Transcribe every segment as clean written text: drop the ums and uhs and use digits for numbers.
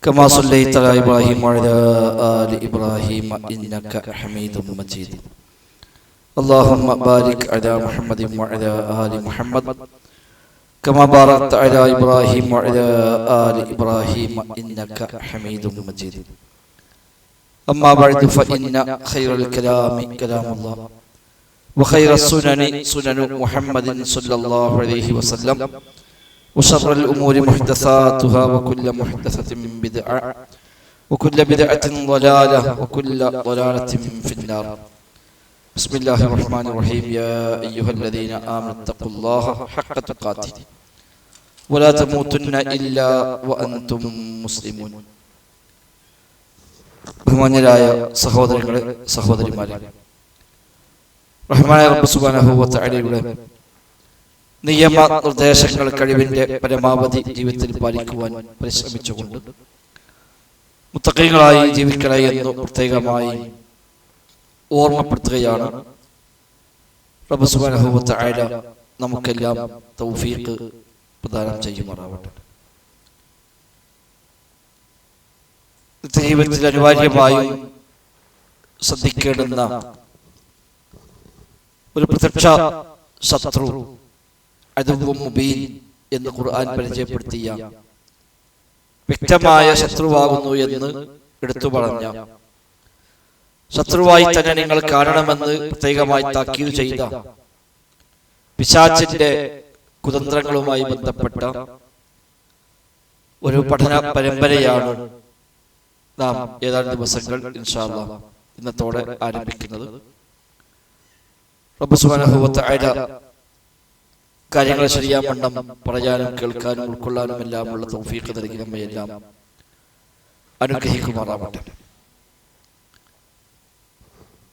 كما صليت على إبراهيم وعلى آل إبراهيم إنك حميد مجيد. اللهم بارك على محمد وعلى آل محمد كما باركت على إبراهيم وعلى آل إبراهيم إنك حميد مجيد. أما بعد فإن خير الكلام كلام الله وخير السنن سنن محمد صلى الله عليه وسلم وشر الأمور محدثاتها وكل محدثة بدعة وكل بدعة ضلالة وكل ضلالة في النار. بسم الله الرحمن الرحيم. يا أيها الذين آمنوا اتقوا الله حق تقاته ولا تموتن إلا وأنتم مسلمون. ബഹുമാന്യരായ സഹോദരങ്ങളെ സഹോദരിമാരെ, റഹ്മാനായ റബ്ബ് സുബ്ഹാനഹു വ തആലയുടെ നിയമ നിർദ്ദേശങ്ങൾ കഴിവിന്റെ പരമാവധി ജീവിതത്തിൽ പാലിക്കുവാൻ പരിശ്രമിച്ചുകൊണ്ട് മുത്തഖീങ്ങളായി ജീവിക്കണേ എന്ന് പ്രത്യേകമായി ഓർമ്മപ്പെടുത്തുകയാണ്. റബ്ബ് സുബ്ഹാനഹു വ തആല നമുക്കെല്ലാം തൗഫീഖ് പ്രദാനം ചെയ്യുമാറാവട്ടെ. ജീവിതത്തിൽ അനിവാര്യമായും ശ്രദ്ധിക്കേണ്ടുന്ന ഒരു പ്രത്യക്ഷ ശത്രു അദുവ്വും മുബീൻ എന്ന് ഖുർആൻ പരിചയപ്പെടുത്തിയ വ്യക്തമായ ശത്രുവാകുന്നു എന്ന് എടുത്തു പറഞ്ഞ ശത്രുവായി തന്നെ നിങ്ങൾ കാണണമെന്ന് പ്രത്യേകമായി താക്കീത് ചെയ്ത പിശാചിന്റെ കുതന്ത്രങ്ങളുമായി ബന്ധപ്പെട്ട ഒരു പഠന പരമ്പരയാണ് നാം ഏതാനും ദിവസങ്ങൾ ഇൻഷാ അല്ലാഹ് ഇന്നത്തോടെ ആരംഭിക്കുന്നത്. റബ്ബ് സുബ്ഹാനഹു വ തആല കാര്യങ്ങൾ ശരിയാവണ്ണം പറയാനും കേൾക്കാനും ഉൾക്കൊള്ളാനും എല്ലാമുള്ള തൗഫീഖ് നൽകി നമ്മയെല്ലാം അനുഗ്രഹിക്കുമാറാവട്ടെ.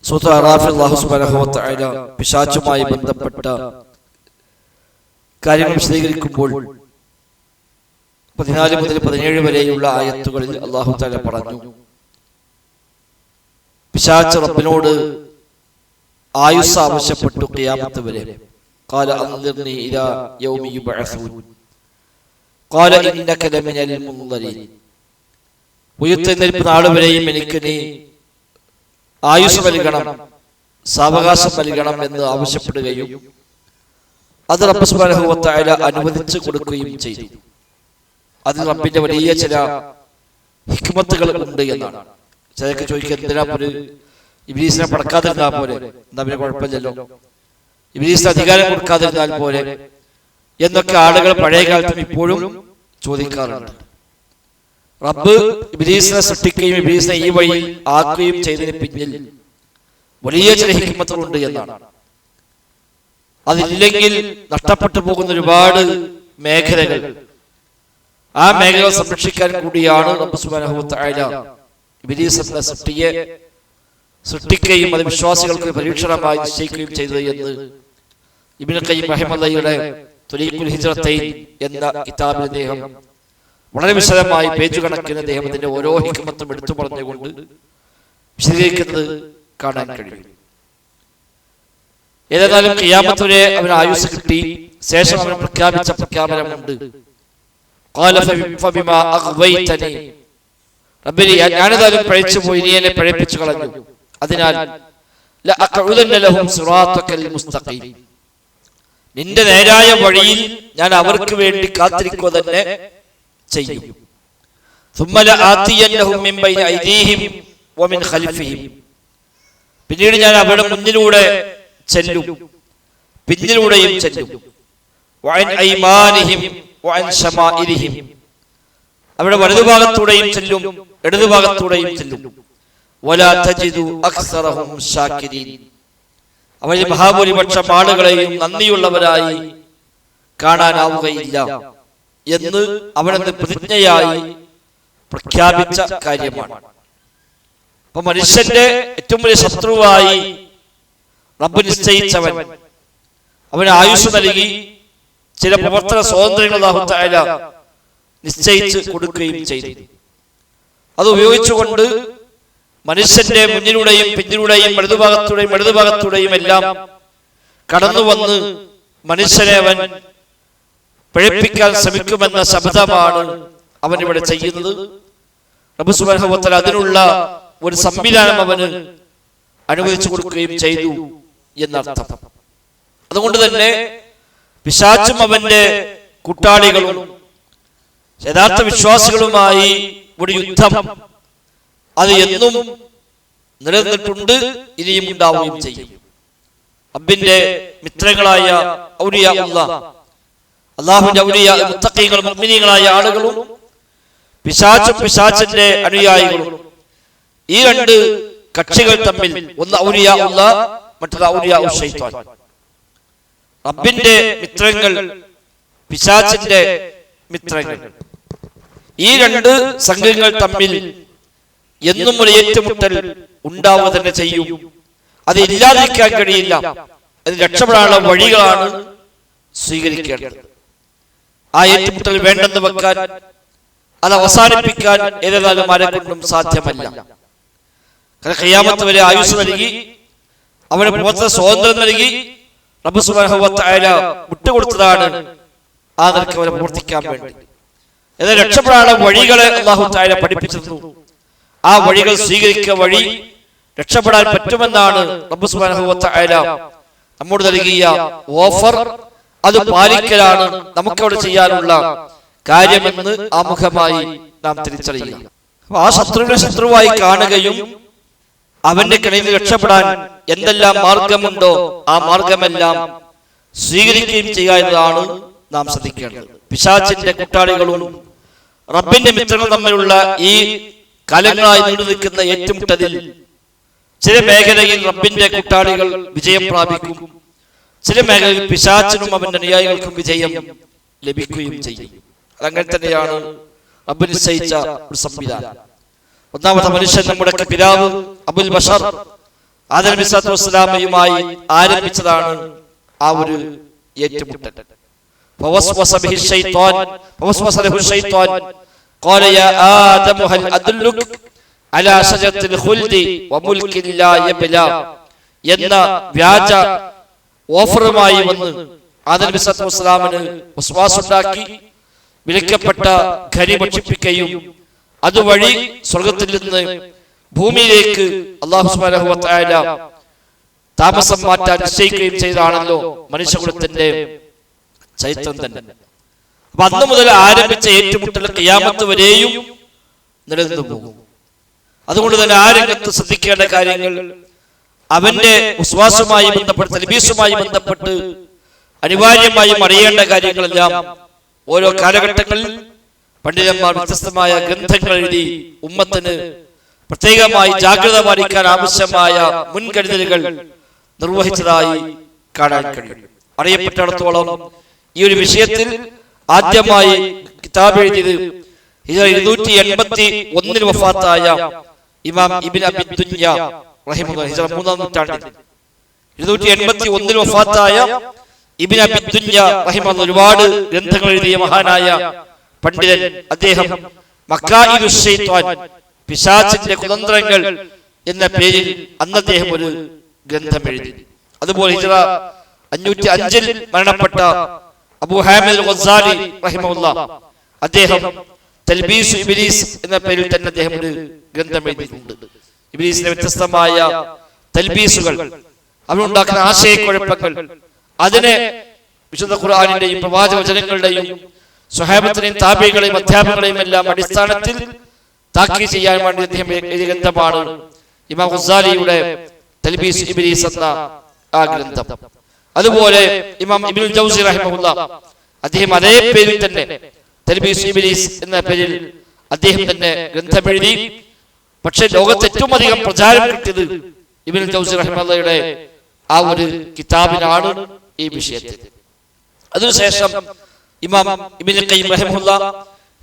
സൂറത്തുൽ അറാഫിൽ അല്ലാഹു സുബ്ഹാനഹു വ തആല പിശാചുമായി ബന്ധപ്പെട്ട കാര്യങ്ങൾ വിശദീകരിക്കുമ്പോൾ 14 മുതൽ 17 വരെയുള്ള ആയത്തുകളിൽ അല്ലാഹു തആല പറഞ്ഞു, പിശാച് റബ്ബിനോട് ആയുസ് ആവശ്യപ്പെട്ടു ഖിയാമത്ത് വരെ. ഖാല അൻദിർനി ഇലാ യൗമി യുബ്അസൂൻ ഖാല ഇന്നക ലമിനൽ മുൻദരീൻ. ഉയർത്തെഴുന്നേൽപ്പ് നാൾ വരെയും എനിക്ക് നീ ആയുസ് നൽകണം, സാവകാശം നൽകണം എന്ന് ആവശ്യപ്പെടുകയും അത് റബ്ബ് സുബ്ഹാനഹു വ തആല അനുവദിച്ചു കൊടുക്കുകയും ചെയ്തു. അതിൽ റബ്ബിന്റെ വലിയ ചില ഹിക്മത്തുകൾ ഉണ്ട് എന്നാണ്. ചിലർക്ക് ചോദിക്കുക, എന്തിനാ ഒരു ഇബ്ലീസിനെ പടക്കാതിരുന്നാൽ പോലെ, എന്താ പിന്നെ കുഴപ്പമില്ലല്ലോ, ഇബ്ലീസിന് അധികാരം കൊടുക്കാതിരുന്നാൽ പോലെ എന്നൊക്കെ ആളുകൾ പഴയ കാലത്തും ഇപ്പോഴും ചോദിക്കാറുണ്ട്. റബ്ബ് ഇബ്ലീസിനെ സൃഷ്ടിക്കുകയും ഇബ്ലീസിനെ ഈ വഴി ആക്കുകയും ചെയ്തതിന് പിന്നിൽ വലിയ ചില ഹിക്മത്തുകളുണ്ട് എന്നാണ്. അതില്ലെങ്കിൽ നഷ്ടപ്പെട്ടു പോകുന്ന ഒരുപാട് മേഖലകൾ, ആ മേഖലകൾ സംരക്ഷിക്കാൻ കൂടിയാണ് റബ്ബ് സുബ്ഹാനഹു വ തആല ഇബ്ലീസിനെ സൃഷ്ടിക്കുകയും അത് വിശ്വാസികൾക്ക് പരീക്ഷണമായി നിശ്ചയിക്കുകയും ചെയ്തത് എന്ന് ഇബ്നു ഖയ്യിം റഹിമഹുള്ളയുടെ തുരീഖുൽ ഹിജ്റത്തൈൻ എന്ന കിതാബിൽ അദ്ദേഹം വളരെ വിശദമായി പേജ് കണക്കിന് അദ്ദേഹം അതിന്റെ ഓരോ ഹിക്മത്തും എടുത്തു പറഞ്ഞുകൊണ്ട് വിശദീകരിക്കുന്നത് കാണാൻ കഴിയും. ഏതായാലും ഖിയാമത്ത് വരെ അവന് ആയുസ് കിട്ടി. ശേഷം അവൻ പ്രഖ്യാപിച്ച പ്രഖ്യാപനമുണ്ട്. ഖാല ഫബിമാ അഗ്വൈതനി, റബ്ബേ ഞാനേതായാലും പഴിച്ചുപോയി, നീ എന്നെ പഴിപ്പിച്ചു കളഞ്ഞു. അതിനാൽ ലഅഖഉദന്ന ലഹും സിറാത്തകൽ മുസ്തഖീം, നിന്റെ നേരായ വഴിയിൽ ഞാൻ അവർക്ക് വേണ്ടി കാത്തിരിക്കുക തന്നെ ചെയ്യും. ثم لآتينهم من بين أيديهم ومن خلفهم, പിന്നീട് ഞാൻ അവരുടെ മുന്നിലൂടെ ചെല്ലും, പിന്നിലൂടെയും ചെല്ലും. വഅൻ അയ്മാനിഹിം വഅൻ ശമാഇലിഹിം, അവരുടെ വലതുഭാഗത്തൂടെയും ചെല്ലും, ഇടതുഭാഗത്തൂടെയും ചെല്ലും. വലാ തജിദു അക്സറഹും ശാകിരീൻ, അവരിൽ മഹാഭൂരിപക്ഷം ആളുകളെയും നന്ദിയുള്ളവരായി കാണാനാവുകയില്ല എന്ന് അവനെന്ന് പ്രതിജ്ഞയായി പ്രഖ്യാപിച്ച കാര്യമാണ്. അപ്പൊ മനുഷ്യന്റെ ഏറ്റവും വലിയ ശത്രുവായി റബ്ബ് നിശ്ചയിച്ചവൻ, അവന് ആയുസ് നൽകി ചില പ്രവർത്തന സ്വാതന്ത്ര്യങ്ങൾ അല്ലാഹു തആല നിശ്ചയിച്ച് കൊടുക്കുകയും ചെയ്തു. അത് ഉപയോഗിച്ചുകൊണ്ട് മനുഷ്യന്റെ മുന്നിലൂടെയും പിന്നിലൂടെയും ഇടതുഭാഗത്തൂടെയും എല്ലാം കടന്നു വന്ന് മനുഷ്യനെ അവൻ പിഴപ്പിക്കാൻ ശ്രമിക്കുമെന്ന ശബ്ദമാണ് അവൻ ഇവിടെ ചെയ്യുന്നത്. റബ്ബ് സുബ്ഹാനഹു വ തആല അതിനുള്ള ഒരു സംവിധാനം അവന് അനുവദിച്ചു കൊടുക്കുകയും ചെയ്തു എന്നർത്ഥം. അതുകൊണ്ട് തന്നെ പിശാചും അവന്റെ കൂട്ടാളികളും യഥാർത്ഥ വിശ്വാസികളുമായി ഒരു യുദ്ധം അത് എന്നും നിലനിന്നിട്ടുണ്ട്, ഇനിയും ഉണ്ടാവുകയും ചെയ്യും. റബ്ബിന്റെ മിത്രങ്ങളായ ഔലിയാഉല്ലാഹ്, അല്ലാഹുവിന്റെ ഔലിയാ മുത്തഖീങ്ങൾ മുഅ്മിനീങ്ങളായ ആളുകളും പിശാചും പിശാചിന്റെ അനുയായികളും, ഈ രണ്ട് കക്ഷികൾ തമ്മിൽ ഒന്ന് ഔലിയാഉല്ലാഹ്, മറ്റൊരു ഔലിയാഉ ശൈത്താൻ. റബ്ബിന്റെ മിത്രങ്ങൾ, പിശാചിന്റെ മിത്രങ്ങൾ, ഈ രണ്ട് സംഘങ്ങൾ തമ്മിൽ എന്നും ഒരു ഏറ്റുമുട്ടൽ ഉണ്ടാവുക തന്നെ ചെയ്യും. അത് ഇല്ലാതിരിക്കാൻ കഴിയില്ല. അത് രക്ഷപ്പെടാനുള്ള വഴികളാണ് സ്വീകരിക്കേണ്ടത്. ആ ഏറ്റുമുട്ടൽ വേണ്ടെന്ന് വെക്കാൻ, അത് അവസാനിപ്പിക്കാൻ ഏതായാലും ആരെക്കൊണ്ടും സാധ്യമല്ല. കാരണം ഖിയാമത്ത് വരെ ആയുസ് നൽകി, അവന് പുറത്ത് സ്വാതന്ത്ര്യം നൽകി റബ്ബ് സുബ്ഹാനഹു വ തആല വിട്ടുകൊടുത്തതാണ് ആ നിലയ്ക്ക് അവരെ പ്രവർത്തിക്കാൻ വേണ്ടി. എന്നാൽ രക്ഷപ്പെടാനുള്ള വഴികളെ അല്ലാഹു തആല പഠിപ്പിച്ചിരുന്നു. ആ വഴികൾ സ്വീകരിക്കുക വഴി രക്ഷപ്പെടാൻ പറ്റുമെന്നാണ് റബ്ബ് സുബ്ഹാനഹു വ തആല നമ്മോട് നൽകിയ ഓഫർ. അത് പാലിക്കലാണ് നമുക്കവിടെ ചെയ്യാനുള്ള കാര്യമെന്ന് ആമുഖമായി നാം തിരിച്ചറിയുക. ആ ശത്രുവിനെ ശത്രുവായി കാണുകയും അവന്റെ കയ്യിൽ നിന്ന് രക്ഷപ്പെടാൻ എന്തെല്ലാം മാർഗമുണ്ടോ ആ മാർഗമെല്ലാം സ്വീകരിക്കുകയും ചെയ്യുക എന്നതാണ് നാം ശ്രദ്ധിക്കേണ്ടത്. പിശാചിന്റെ കൂട്ടാളികളും റബ്ബിന്റെ മിത്രങ്ങളും തമ്മിലുള്ള ഈ കാലങ്ങളായി നീണ്ടു നിൽക്കുന്ന ഏറ്റുമുട്ടലിൽ ചില മേഖലയിൽ റബ്ബിന്റെ കൂട്ടാളികൾ വിജയം പ്രാപിക്കും, ചില മേഖലയിൽ പിശാചിനും അവന്റെ അനുയായികൾക്കും വിജയം ലഭിക്കുകയും ചെയ്യും. അതങ്ങനെ തന്നെയാണ് റബ്ബ് നിശ്ചയിച്ച ഒരു സംവിധാനം. ഒന്നാമത്തെ മനുഷ്യൻ, നമ്മുടെ പിതാവ് അബുൽ ബഷർ ആദം നബി സ്വല്ലല്ലാഹു അലൈഹി വസല്ലമയുമായി ആരംഭിച്ചതാണ് ആ ഒരു ഏറ്റുമുട്ടൽ. فوسوس به الشيطان فوسوس له الشيطان قال يا آدم هل أدلك على شجرة الخلد وملك لا يبلى എന്ന വ്യാജ ഓഫറുമായി വന്ന് ആദം നബി സ്വല്ലല്ലാഹു അലൈഹി വസല്ലമന് വസ്വാസുണ്ടാക്കി വിലക്കപ്പെട്ട ഖനി ഭക്ഷിപ്പിക്കുകയും അതുവഴി സ്വർഗത്തിൽ നിന്ന് ഭൂമിയിലേക്ക് അല്ലാഹു സുബ്ഹാനഹു വ തആല താമസം മാറ്റാൻ നിശ്ചയിക്കുകയും ചെയ്താണല്ലോ മനുഷ്യകുലത്തിന്റെ ചരിത്രം തന്നെ. അപ്പൊ അന്ന് മുതൽ ആരംഭിച്ച ഏറ്റുമുട്ടൽ ഖിയാമത്ത് വരെയും നിലനിന്നു പോകും. അതുകൊണ്ട് തന്നെ ആ രംഗത്ത് ശ്രദ്ധിക്കേണ്ട കാര്യങ്ങൾ, അവന്റെ വിശ്വാസവുമായി ബന്ധപ്പെട്ട് തൽബീസുമായി ബന്ധപ്പെട്ട് അനിവാര്യമായും അറിയേണ്ട കാര്യങ്ങളെല്ലാം ഓരോ കാലഘട്ടങ്ങളിൽ പണ്ഡിതന്മാർ വ്യത്യസ്തമായ ഗ്രന്ഥങ്ങൾ എഴുതി ഉമ്മത്തിന് പ്രത്യേകമായി ജാഗ്രത പാലിക്കാൻ ആവശ്യമായ മുൻകരുതലുകൾ നിർവഹിച്ചതായി കാണാൻ കഴിയും. അറിയപ്പെട്ടിടത്തോളം ഈ ഒരു വിഷയത്തിൽ ആദ്യമായി കിതാബ് എഴുതിയത് 281 വഫാത്തായ ഇമാം ഇബ്നു അബി ദുനിയ റഹിമഹുല്ലാഹ്, 3-ാം നൂറ്റാണ്ടിൽ 281 വഫാത്തായ ഇബ്നു അബി ദുനിയ റഹിമഹുല്ലാഹ് ഒരുപാട് ഗ്രന്ഥങ്ങൾ എഴുതിയ മഹാനായ പണ്ഡിതൻ. അദ്ദേഹം മക്കായിദുശ് ശൈത്വാൻ, പിശാചിന്റെ കുതന്ത്രങ്ങൾ എന്ന പേരിൽ അന്ന് അദ്ദേഹം ഒരു ഗ്രന്ഥം എഴുതി. അതുപോലെ 505 മരണപ്പെട്ട അബൂ ഹാമിദ് ഗസാലി റഹിമഹുല്ലാഹ്, അദ്ദേഹം തൽബീസ് ഇബ്ലീസ് എന്ന പേരിൽ തന്നെ അദ്ദേഹം ഒരു ഗ്രന്ഥം എഴുതിയിട്ടുണ്ട്. ഇബ്ലീസിന്റെ വ്യത്യസ്തമായ തൽബീസുകൾ, അവനുണ്ടാക്കുന്ന ആശയക്കുഴപ്പങ്ങൾ, അതിനെ വിശുദ്ധ ഖുർആനിന്റെയും പ്രവാചക വചനങ്ങളുടെയും സ്വഹാബത്തിനെയും താബിഈകളെയും അധ്യാപകരെയും എല്ലാം അടിസ്ഥാനത്തിൽ താക്കീത് ചെയ്യാൻ വേണ്ടി അദ്ദേഹം എഴുതിയ ഗ്രന്ഥമാണ് ഇമാം ഗസാലിയുടെ തൽബീസ് ഇബ്ലീസ് എന്ന ആ ഗ്രന്ഥം. അതുപോലെ ഇമാം ഇബ്നുൽ ജൗസി റഹിമഹുല്ലാഹ്, അദ്ദേഹം അതേ പേരിൽ തന്നെ തൽബീസ് ഇബ്ലീസ് എന്ന പേരിൽ അദ്ദേഹം തന്നെ ഗ്രന്ഥം എഴുതി. പക്ഷെ ലോകത്ത് ഏറ്റവും അധികം പ്രചാരം കിട്ടിയത് ഇബ്നുൽ ജൗസി റഹിമഹുല്ലാഹയുടെ ആ ഒരു കിതാബിനാണ് ഈ വിഷയത്തിൽ. അതിനുശേഷം ഇമാം ഇബ്നുൽ ഖയ്യിം റഹിമഹുല്ലാഹ്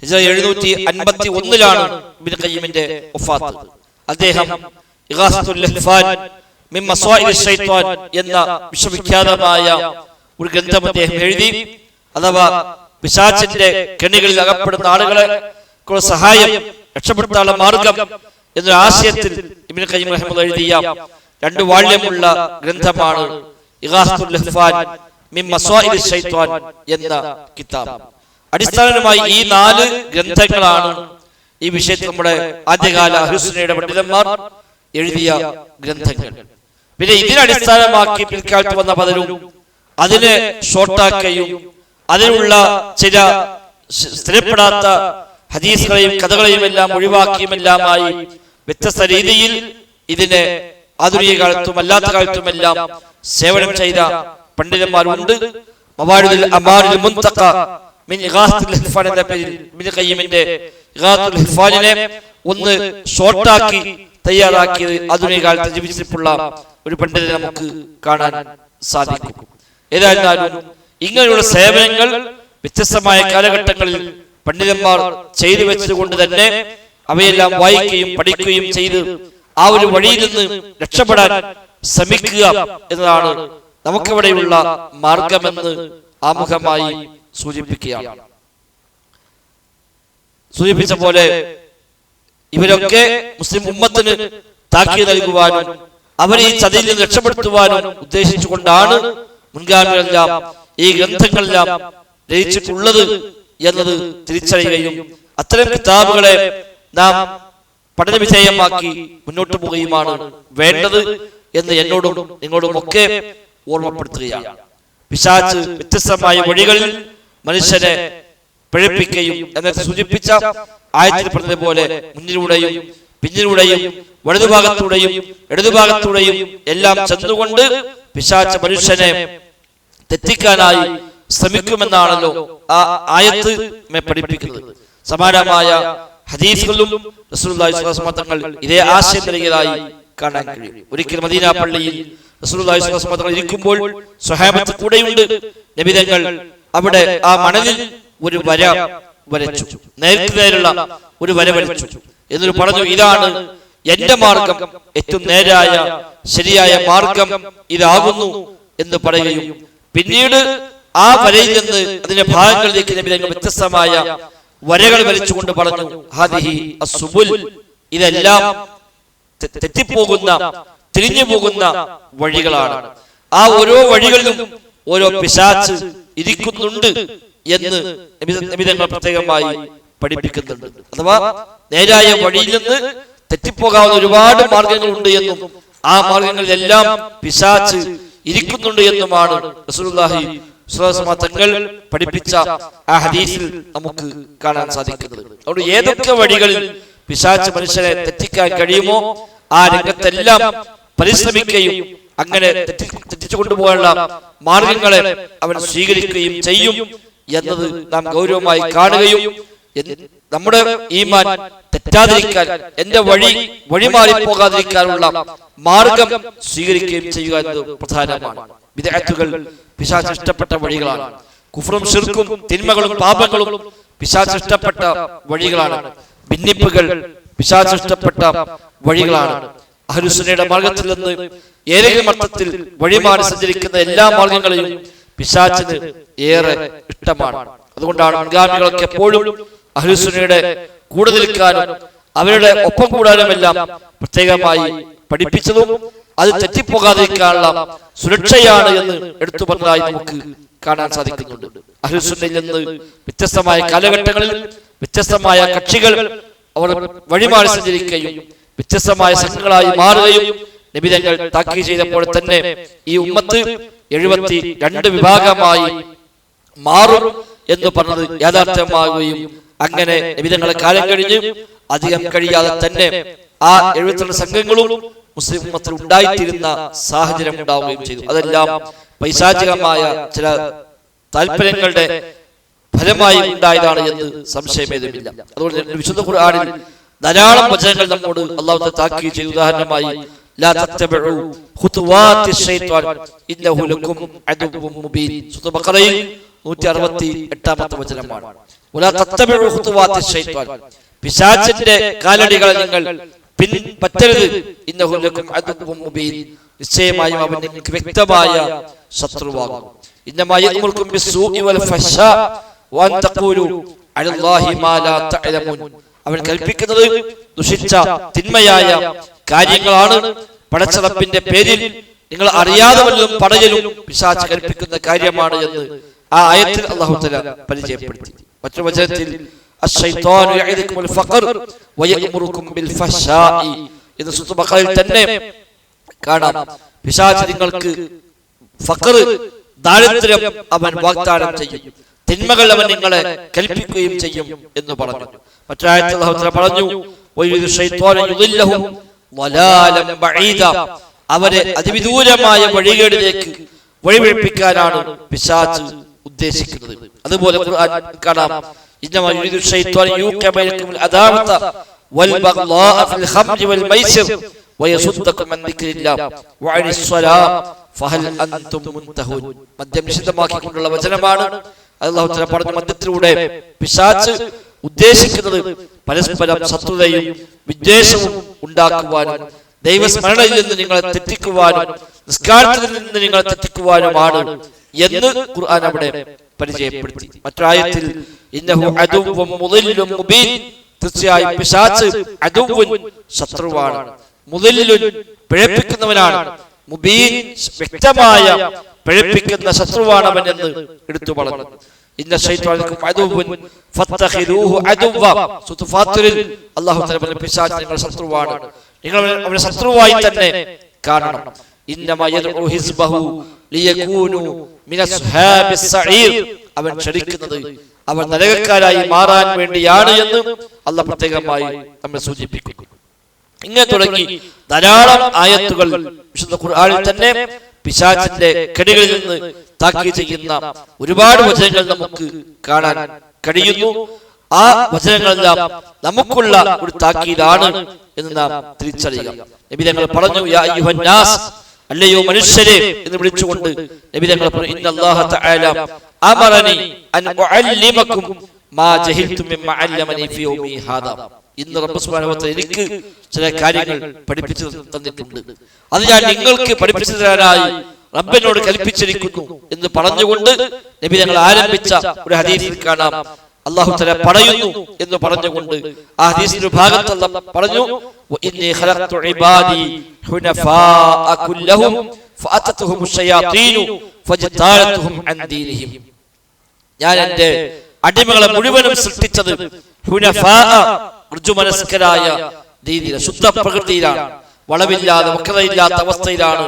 751 ഇബ്നുൽ ഖയ്യിമിന്റെ വഫാത്ത്. അദ്ദേഹം ഇഗാസത്തുൽ ലഹ്ഫാൻ മിൻ മസ്വാഇദ് ശൈത്വാൻ എന്ന വിശ്വവിഖ്യാതമായ ഒരു ഗ്രന്ഥം അദ്ദേഹം എഴുതി. അഥവാ പിശാചിന്റെ കെണികളിൽ അകപ്പെടുന്ന ആളുകളെ സഹായം, രക്ഷപ്പെടുത്താനുള്ള മാർഗം എന്ന ആശയത്തിൽ ഇബ്നുൽ ഖയ്യിം റഹിമഹുല്ലാഹ് എഴുതിയ 2 വാള്യമുള്ള ഗ്രന്ഥമാണ് ഇഗാസത്തുൽ ലഹ്ഫാൻ മിൻ മസ്വാഇദ് ശൈത്വാൻ എന്ന കിതാബ്. അടിസ്ഥാനപരമായി ഈ 4 ഗ്രന്ഥങ്ങളാണ് ഈ വിഷയത്തിൽ നമ്മുടെ ആദ്യകാല അഹ്ലുസുന്നയുടെ പണ്ഡിതന്മാർ എഴുതിയ ഗ്രന്ഥങ്ങൾ. പിന്നെ ഇതിനടിസ്ഥാനമാക്കി പിൽക്കാലത്ത് വന്ന പലരും അതിനെ ഷോർട്ടാക്കുകയും അതിനുള്ള ചില സ്ഥിരപ്പെടാത്ത ഹദീസുകളെയും കഥകളെയും എല്ലാം ഒഴിവാക്കിയുമെല്ലാമായി വ്യത്യസ്ത രീതിയിൽ ഇതിനെ ആധുനിക കാലത്തും അല്ലാത്ത കാലത്തുമെല്ലാം സേവനം ചെയ്ത പണ്ഡിതന്മാരുണ്ട്. മവാരിദുൽ അമാരിൽ മുൻതഖ മിൻ ഇഗാസത്തുൽ ഹിഫാൻ എന്ന പേരിൽ ഇബ്നു ഖയ്യിമിന്റെ ഇഗാസത്തുൽ ഹിഫാനിനെ ഒന്ന് ഷോർട്ടാക്കി തയ്യാറാക്കിയത് ആധുനിക കാലത്ത് ജീവിച്ചിട്ടുള്ള ഒരു പണ്ഡിതനെ നമുക്ക് കാണാൻ സാധിക്കും. ഏതായിരുന്നാലും ഇങ്ങനെയുള്ള സേവനങ്ങൾ വ്യത്യസ്തമായ കാലഘട്ടങ്ങളിൽ പണ്ഡിതന്മാർ ചെയ്തു വെച്ചതുകൊണ്ട് തന്നെ അവയെല്ലാം വായിക്കുകയും പഠിക്കുകയും ചെയ്ത് ആ ഒരു വഴിയിൽ നിന്ന് രക്ഷപ്പെടാൻ ശ്രമിക്കുക എന്നതാണ് നമുക്കിവിടെയുള്ള മാർഗമെന്ന് ആമുഖമായി സൂചിപ്പിക്കുകയാണ്. സൂചിപ്പിച്ച പോലെ ഇവരൊക്കെ മുസ്ലിം ഉമ്മത്തിന് താക്കീത് നൽകുവാനും അവരെ ഈ ചതിയിൽ നിന്ന് രക്ഷപ്പെടുത്തുവാനും ഉദ്ദേശിച്ചുകൊണ്ടാണ് മുൻഗാമികളെല്ലാം ഈ ഗ്രന്ഥങ്ങളെല്ലാം രചിച്ചിട്ടുള്ളത് എന്നത് തിരിച്ചറിയുകയും അത്തരം കിതാബുകളെ നാം പഠനവിധേയമാക്കി മുന്നോട്ട് പോവുകയുമാണ് വേണ്ടത് എന്ന് എന്നോടും നിങ്ങളോടും ഒക്കെ ഓർമ്മപ്പെടുത്തുകയാണ്. പിശാച് വ്യത്യസ്തമായ വഴികളിൽ മനുഷ്യനെ പിഴപ്പിക്കുകയും എന്നൊക്കെ സൂചിപ്പിച്ച ആയത്തിൽ പറഞ്ഞതുപോലെ മുന്നിലൂടെയും പിന്നിലൂടെയും വലതുഭാഗത്തൂടെയും ഇടതുഭാഗത്തൂടെയും എല്ലാം ചെന്നുകൊണ്ട് പിശാച് മനുഷ്യനെ തെറ്റിക്കാനായി ശ്രമിക്കുമെന്നാണല്ലോ ആ ആയത്ത് പഠിപ്പിക്കുന്നത്. സമാനമായ ഹദീസുകളിലും റസൂലുള്ളാഹി സ്വല്ലല്ലാഹു അലൈഹി വസല്ലം തങ്ങൾ ഇതേ ആശയം നൽകിയതായി കാണാൻ കഴിയും. ഒരിക്കൽ മദീന പള്ളിയിൽ റസൂലുള്ളാഹി സ്വല്ലല്ലാഹു അലൈഹി വസല്ലം തങ്ങൾ ഇരിക്കുമ്പോൾ സ്വഹാബത്ത് കൂടെയുണ്ട്. നബി തങ്ങൾ അവിടെ ആ മണലിൽ ഒരു വര വരച്ചു, നേർക്കുനേരുള്ള ഒരു വര വരച്ചു. എന്നിട്ട് പറഞ്ഞു, ഇതാണ് എന്റെ മാർഗം, ഏറ്റവും നേരായ ശരിയായ മാർഗം ഇതാകുന്നു എന്ന് പറയുകയും പിന്നീട് ആ വരയിൽ നിന്ന് അതിന്റെ ഭാഗങ്ങളിലേക്ക് നബി തങ്ങൾ വ്യത്യസ്തമായ വരകൾ വരച്ചുകൊണ്ട് പറഞ്ഞു, ഹാദിഹി അസ്സുബുൽ, ഇതെല്ലാം തെറ്റിപ്പോകുന്ന തിരിഞ്ഞു പോകുന്ന വഴികളാണ്. ആ ഓരോ വഴികളിലും ഓരോ പിശാച് ഇരിക്കുന്നുണ്ട് എന്ന് നബി തങ്ങൾ പ്രത്യേകമായി പഠിപ്പിക്കുന്നുണ്ട്. അഥവാ നേരായ വഴിയിൽ നിന്ന് തെറ്റിപ്പോകാവുന്ന ഒരുപാട് മാർഗങ്ങളുണ്ട് എന്നും ആ മാർഗങ്ങളിലെല്ലാം പിശാച് ഇരിക്കുന്നുണ്ട് എന്നുമാണ് റസൂലുള്ളാഹി സ്വല്ലല്ലാഹു അലൈഹി വസല്ലം തങ്ങൾ പഠിപ്പിച്ച ആ ഹദീസിൽ നമുക്ക് കാണാൻ സാധിക്കുന്നത്. അതുകൊണ്ട് ഏതൊക്കെ വഴികളിൽ പിശാച് മനുഷ്യനെ തെറ്റിക്കാൻ കഴിയുമോ ആ രംഗത്തെല്ലാം പരിശ്രമിക്കുകയും അങ്ങനെ തെറ്റിച്ചു കൊണ്ടുപോകാനുള്ള മാർഗങ്ങളെ അവൻ സ്വീകരിക്കുകയും ചെയ്യും എന്നത് നാം ഗൗരവമായി കാണുകയും നമ്മുടെ ഈമാൻ തെറ്റാതിരിക്കാൻ, എന്റെ വഴിമാറി പോകാതിരിക്കാനുള്ള മാർഗം സ്വീകരിക്കുകയും ചെയ്യുക എന്നത് പ്രധാനമാണ്. ബിദ്അത്തുകൾ പിശാച് ഇഷ്ടപ്പെട്ട വഴികളാണ്. കുഫ്റും ശിർക്കും തിന്മകളും പാപങ്ങളും പിശാച് ഇഷ്ടപ്പെട്ട വഴികളാണ്. ഭിന്നിപ്പുകൾ പിശാച് ഇഷ്ടപ്പെട്ട വഴികളാണ്. അഹ്ലുസുന്നയുടെ മാർഗത്തിൽ നിന്ന് ഏതെങ്കിലും അർത്ഥത്തിൽ വഴിമാറി സഞ്ചരിക്കുന്ന എല്ലാ മാർഗങ്ങളെയും പിശാചിന് ഏറെ ഇഷ്ടമാണ്. അതുകൊണ്ടാണ് മുൻഗാമികളൊക്കെ എപ്പോഴും അഹ്ലുസുന്നയുടെ കൂടെ നിൽക്കാനും അവരുടെ ഒപ്പം കൂടാനുമെല്ലാം പ്രത്യേകമായി പഠിപ്പിച്ചതും അത് തെറ്റിപ്പോകാതിരിക്കാനുള്ള സുരക്ഷയാണ് എന്ന് എടുത്തു പറഞ്ഞതായി നമുക്ക് കാണാൻ സാധിക്കുന്നുണ്ട്. അഹ്ലുസുന്നയിൽ നിന്ന് വ്യത്യസ്തമായ കാലഘട്ടങ്ങളിൽ വ്യത്യസ്തമായ കക്ഷികൾ അവർ വഴിമാറി സഞ്ചരിക്കുകയും വ്യത്യസ്തമായ സംഘങ്ങളായി മാറുകയും നബി തങ്ങൾ താക്കീത് ചെയ്തപ്പോൾ തന്നെ ഈ ഉമ്മത്ത് 72 വിഭാഗമായി മാറും എന്ന് പറഞ്ഞത് യാഥാർത്ഥ്യമാകുകയും അങ്ങനെ നബി തങ്ങളെ കാലം കഴിഞ്ഞ് അധികം കഴിയാതെ തന്നെ ആ 72 സംഘങ്ങളും മുസ്ലിം ഉമ്മത്തിൽ ഉണ്ടായിത്തീരുന്ന സാഹചര്യം ഉണ്ടാവുകയും ചെയ്തു. അതെല്ലാം പൈശാചികമായ ചില താല്പര്യങ്ങളുടെ ഫലമായി ഉണ്ടായതാണ് എന്ന് സംശയമേതുമില്ല. അതുകൊണ്ട് വിശുദ്ധ ഖുർആനിൽ ധാരാളം വചനങ്ങൾ നമ്മോട് അല്ലാഹു താക്കീത് ചെയ്തു. ഉദാഹരണമായി ലാ തത്തബിഉ ഖുതുവാതി ശൈത്വാൻ ഇന്നഹു ലക്കും അദുവ്വുൻ മുബീൻ. സൂറത്തുൽ ബഖറയിൽ 168ാമത്തെ വചനമാണ്. വലാ തത്തബിഉ ഖുതുവാതി ശൈത്വാൻ, പിശാചിന്റെ കാലടികളെ നിങ്ങൾ പിൻപറ്റരുത്. ഇന്നഹു ലക്കും അദുവ്വുൻ മുബീൻ, നിശ്ചയമായും അവൻ നിങ്ങൾക്ക് വ്യക്തമായ ശത്രുവാകും. ഇന്നമാ യഅ്മുറുക്കും ബിസ്സൂഇ വൽ ഫഹ്ശാ വഅൻ തഖൂലു അലല്ലാഹി മാ ലാ തഅലമൂൻ. അവൻ കൽപ്പിക്കുന്നത് ദുഷിച്ച തിന്മയായ കാര്യങ്ങളാണ്. പടച്ചറപ്പിന്റെ പേരിൽ നിങ്ങൾ അറിയാതെ വല്ലതും പറയലും പിശാച് കൽപ്പിക്കുന്ന കാര്യമാണ് എന്ന് ആ ആയത്തിൽ അല്ലാഹു തആല പരിചയപ്പെടുത്തി. മറ്റൊരു വചനത്തിൽ അശ്ശൈത്വാനു യഇദുകുമുൽ ഫഖർ വയഅമുറുകും ബിൽ ഫഹ്ശാഇ. ഇത് സൂറത്തുൽ ബഖറയിൽ തന്നെ കാണാം. പിശാച് നിങ്ങൾക്ക് ഫഖർ, ദാരിദ്ര്യം അവൻ വാഗ്ദാനം ചെയ്യും, തിന്മകൾ അവൻ നിങ്ങളെ കൽപ്പിക്കുകയും ചെയ്യും എന്ന് പറഞ്ഞു. മറ്റൊരായത്തിൽ അല്ലാഹു തആല പറഞ്ഞു, വയരിദു ശൈത്വാനു യുദില്ലഹും ളലാലൻ ബഈദ. അവരെ അതിവിദൂരമായ വഴികേടിലേക്ക് വഴിപിഴപ്പിക്കാനാണ് പിശാച് ഉദ്ദേശിക്കുന്നത്. അതുപോലെ ഖുർആൻ കാണാം, ഇന്നമാ യുരിദു ശൈത്വാനു യൂഖിഅ ബൈനകുമുൽ അദാവത വൽ ബഗ്ളാഅ ഫിൽ ഖംരി വൽ മൈസിർ വയസുദ്ദകും അൻ ദിക്രില്ലാഹ് വഅനിസ് സ്വലാത്ത് ഫഹൽ അൻതും മുൻതഹൂൻ. മദ്യം നിഷിദ്ധമാക്കിക്കൊണ്ടുള്ള വചനമാണ്. അല്ലാഹു തആല പറഞ്ഞ മദ്യത്തിലൂടെ പിശാച് ഉദ്ദേശിക്കുന്നത് പരസ്പരം ശത്രുതയും വിദ്വേഷവും ഉണ്ടാക്കുവാനും ദൈവസ്മരണയിൽ നിന്ന് നിങ്ങളെ തെറ്റിക്കുവാനും നിസ്കാരത്തിൽ നിന്ന് നിങ്ങളെ തെറ്റിക്കുവാനുമാണ് എന്ന് ഖുർആൻ അവിടെ പരിചയപ്പെടുത്തി. മറ്റൊരായത്തിൽ ഇന്നഹു അദുവ്വുൻ മുളില്ലുൻ മുബീൻ. തീർച്ചയായും പിശാച് അദുവ്വുൻ ശത്രുവാണ്, മുളില്ലുൻ പിഴപ്പിക്കുന്നവനാണ്, മുബീൻ വ്യക്തമായ പിഴപ്പിക്കുന്ന ശത്രുവാണ് അവൻ എന്ന് എടുത്തു പറഞ്ഞു. ഇന്ന ശൈത്വാനക്കും അദുവ്വുൻ ഫത്തഖിദൂഹു അദുവ്വ. സൂറത്തുൽ ഫാത്തിറിൽ അല്ലാഹു തആല പറഞ്ഞു, പിശാച് നിങ്ങളുടെ ശത്രുവാണ്, നിങ്ങൾ അവനെ ശത്രുവായി തന്നെ കാണണം. ഇന്നമാ യദ്ഉ ഹിസ്ബഹു ലിയകൂനു മിന അസ്ഹാബിസ് സഈർ. അവൻ ക്ഷണിക്കുന്നത് അവർ നരകക്കാരായി മാറാൻ വേണ്ടിയാണ് എന്ന് അല്ലാഹു പ്രത്യേകമായി നമ്മെ സൂചിപ്പിക്കുന്നു. ഇങ്ങനെ തുടങ്ങി ധാരാളം ആയത്തുകൾ വിശുദ്ധ ഖുർആനിൽ തന്നെ പിശാചിന്റെ കെണികളിൽ നിന്ന് താക്കീത് ചെയ്യുന്ന ഒരുപാട് വചനങ്ങൾ നമുക്ക് കാണാൻ കഴിയുന്നു. ആ വചനങ്ങളെല്ലാം നമുക്കുള്ള ഒരു താക്കീതാണ് എന്ന് നാം തിരിച്ചറിയുക. നബി തങ്ങൾ പറഞ്ഞു, യാ അയ്യുഹൻ നാസ്, അല്ലയോ മനുഷ്യരെ എന്ന് വിളിച്ചുകൊണ്ട് നബി തങ്ങൾ പറഞ്ഞു, ഇന്നല്ലാഹ തആല അമറനി അൻ ഉഅല്ലിമകും മാ ജഹിൽതു മിമ്മ അല്ലമനി ഫി യൗമി ഹാദാ. ഇന്ന് റബ്ബ് സുബ്ഹാനഹു വ തആല എനിക്ക് ചില കാര്യങ്ങൾ പഠിപ്പിച്ചു തന്നിട്ടുണ്ട്, അത് ഞാൻ നിങ്ങൾക്ക് പഠിപ്പിച്ചു തരാനായി റബ്ബിനോട് കൽപ്പിച്ചിരിക്കുന്നു എന്ന് പറഞ്ഞുകൊണ്ട് നബി തങ്ങൾ ആരംഭിച്ച ഒരു ഹദീസിൽ കാണാം, അല്ലാഹു തആല പറയുന്നു എന്ന് പറഞ്ഞുകൊണ്ട് ആ ഹദീസിന്റെ ഭാഗത്ത് അല്ലാഹു പറഞ്ഞു, വഇന്നി ഖലഖ്തു ഇബാദി ഹുനഫാഅ കുല്ലഹും ഫഅതതുഹും ശയാതീനു ഫജതാലതുഹും അൻ ദീനിഹിം. ഞാൻ എൻ്റെ അടിമകളെ മുഴുവനും സൃഷ്ടിച്ചത് ഹുനഫാഅ, ഋജുമനസ്കരായ രീതിയിൽ, ശുദ്ധ പ്രകൃതിയിലാണ്, വളവില്ലാതെ വക്രതയില്ലാത്ത അവസ്ഥയിലാണ്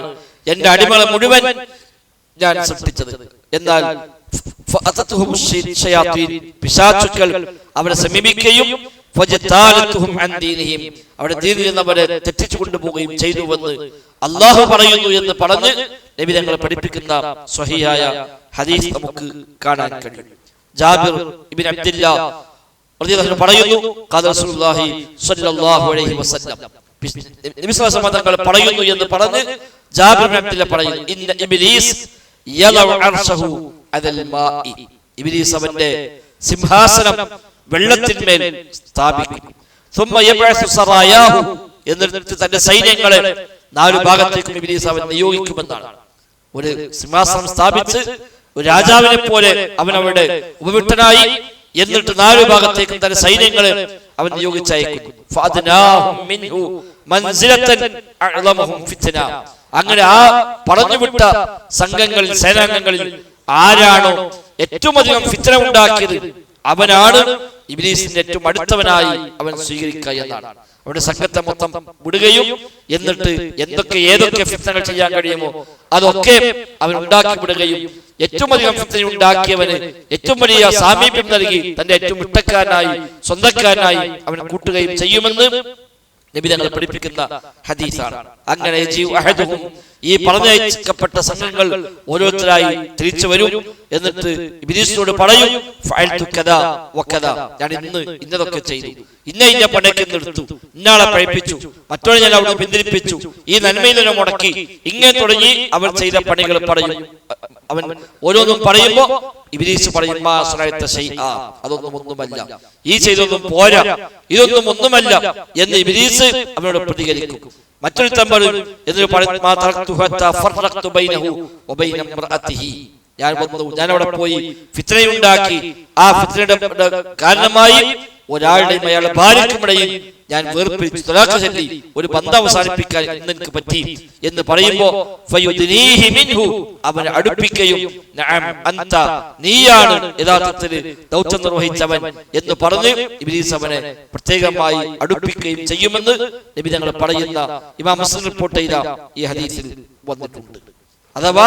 എൻ്റെ അടിമകളെ മുഴുവൻ ഞാൻ സൃഷ്ടിച്ചത്. എന്നാൽ പിശാചുക്കൾ അവരെ സമീപിക്കുകയും അവരുടെ ദീനിൽ നിന്ന് അവരെ തെറ്റിച്ചു കൊണ്ടുപോവുകയും ചെയ്തുവെന്ന് അല്ലാഹു പറയുന്നു എന്ന് പറഞ്ഞ് നബി തങ്ങൾ പഠിപ്പിക്കുന്ന സ്വഹീഹായ ഹദീസ് നമുക്ക് കാണാൻ കഴിയും. ജാബിർ ഇബ്നു അബ്ദുല്ലാഹ് റളിയല്ലാഹു അൻഹു പറയുന്നു, ഖാല റസൂലുള്ളാഹി സ്വല്ലല്ലാഹു അലൈഹി വസല്ലം, നബി സ്വല്ലല്ലാഹു അലൈഹി വസല്ലം തങ്ങൾ പറയുന്നു എന്ന് പറഞ്ഞ് ജാബിർ ഇബ്നു അബ്ദുല്ലാഹ് പറയുന്നു, ഇന്ന ഇബ്ലീസ് യലഉ അർശഹു അലൽ മാഇ. ഇബ്ലീസ് അവന്റെ സിംഹാസനം വെള്ളത്തിന്മേൽ സ്ഥാപിക്കും. ثم يبعث سراياه, എന്നിട്ട് തന്റെ സൈന്യങ്ങളെ നാല് ഭാഗത്തേക്കും ഇബ്ലീസ് അവൻ നിയോഗിക്കുമെന്നാണ്. ഒരു സിംഹാസനം സ്ഥാപിച്ച് ഒരു രാജാവിനെ പോലെ അവൻ അവിടെ ഉപവിഷ്ടനായി, എന്നിട്ട് നാല് ഭാഗത്തേക്കും തന്റെ സൈന്യങ്ങളെ അവൻ നിയോഗിച്ചയക്കുന്നു. ഫഅദ്നാഹും മിൻഹു മൻസിലതൻ അഅ്ലമഹും ഫിത്ന. അങ്ങനെ ആ പറഞ്ഞുവിട്ട സംഘങ്ങളിൽ, സേനാംഗങ്ങളിൽ ആരാണോ ഏറ്റവും അധികം ഫിത്ന ഉണ്ടാക്കിയത് അവനാണ് ഇബ്ലീസിന്റെ ഏറ്റവും അടുത്തവനായി അവൻ സ്വീകരിക്കുക എന്നാണ്. അവരുടെ സംഘത്തെ മൊത്തം വിടുകയും എന്നിട്ട് ഏതൊക്കെ ഫിത്നകൾ ചെയ്യാൻ കഴിയുമോ അതൊക്കെ അവൻ ഉണ്ടാക്കി വിടുകയും ഏറ്റവും അധികം ഫിത്ന ഉണ്ടാക്കിയവന് ഏറ്റവും വലിയ സാമീപ്യം നൽകി തന്റെ ഏറ്റവും ഇഷ്ടക്കാരനായി, സ്വന്തക്കാരനായി അവൻ കൂട്ടുകയും ചെയ്യുമെന്ന് നബി തങ്ങൾ പഠിപ്പിക്കുന്ന ഹദീസാണ്. അങ്ങനെ ഈ പറഞ്ഞയക്കപ്പെട്ട സംഘങ്ങൾ ഓരോരുത്തരായി തിരിച്ചു വരും. എന്നിട്ട് ഇബ്ലീസിനോട് പറയും, ഫഅൽതു കദാ വകദാ, ഞാൻ ഇന്നതൊക്കെ ചെയ്തു, ഇന്ന പണിക്ക് നിർത്തും, ഇന്നാളെ പഴിപ്പിച്ചു, മറ്റൊരു ഞാൻ അവിടെ പിന്തിരിപ്പിച്ചു, ഈ നന്മയിലെ മുടക്കി, ഇങ്ങനെ തുടങ്ങി അവർ ചെയ്ത പണികൾ പറയും. അവൻ ഓരോന്നും പറയുമ്പോ ഇബ്ലീസ് പറയും, മാ സനഅത ശൈഅ, ഒന്നുമല്ല, ഈ ചെയ്തൊന്നും പോരാ, ഇതൊന്നും ഒന്നുമല്ല എന്ന് ഇബ്ലീസ് അവനോട് പ്രതികരിക്കും. മറ്റൊരു തമ്പറും ഞാൻ അവിടെ പോയി ഫിത്നയുണ്ടാക്കി, ആ ഫിത്നയുടെ കാരണമായി ഒരാളുടെയും അയാളുടെ ഭാര്യയ്ക്കുമിടയിൽ ഞാൻ വേർപിരിച്ചു തലാഖ് ചൊല്ലി ഒരു ബന്ധം അവസാനിപ്പിക്കാൻ ഇന്ന് എനിക്ക് പറ്റി എന്ന് പറയുമ്പോൾ ഫയുദ്നീഹി മിൻഹു, അവനെ അടുപ്പിക്കുകയും നഅം അൻത, നീയാണ് യഥാർത്ഥത്തിൽ ദൗത്യം നിർവഹിച്ചവൻ എന്ന് പറഞ്ഞ് ഇബ്ലീസ് അവനെ പ്രത്യേകമായി അടുപ്പിക്കുകയും ചെയ്യുമെന്ന് നബി തങ്ങൾ പറയുന്ന ഇമാം മുസ്ലിം റിപ്പോർട്ട് ചെയ്ത ഈ ഹദീസിൽ വന്നിട്ടുണ്ട്. അഥവാ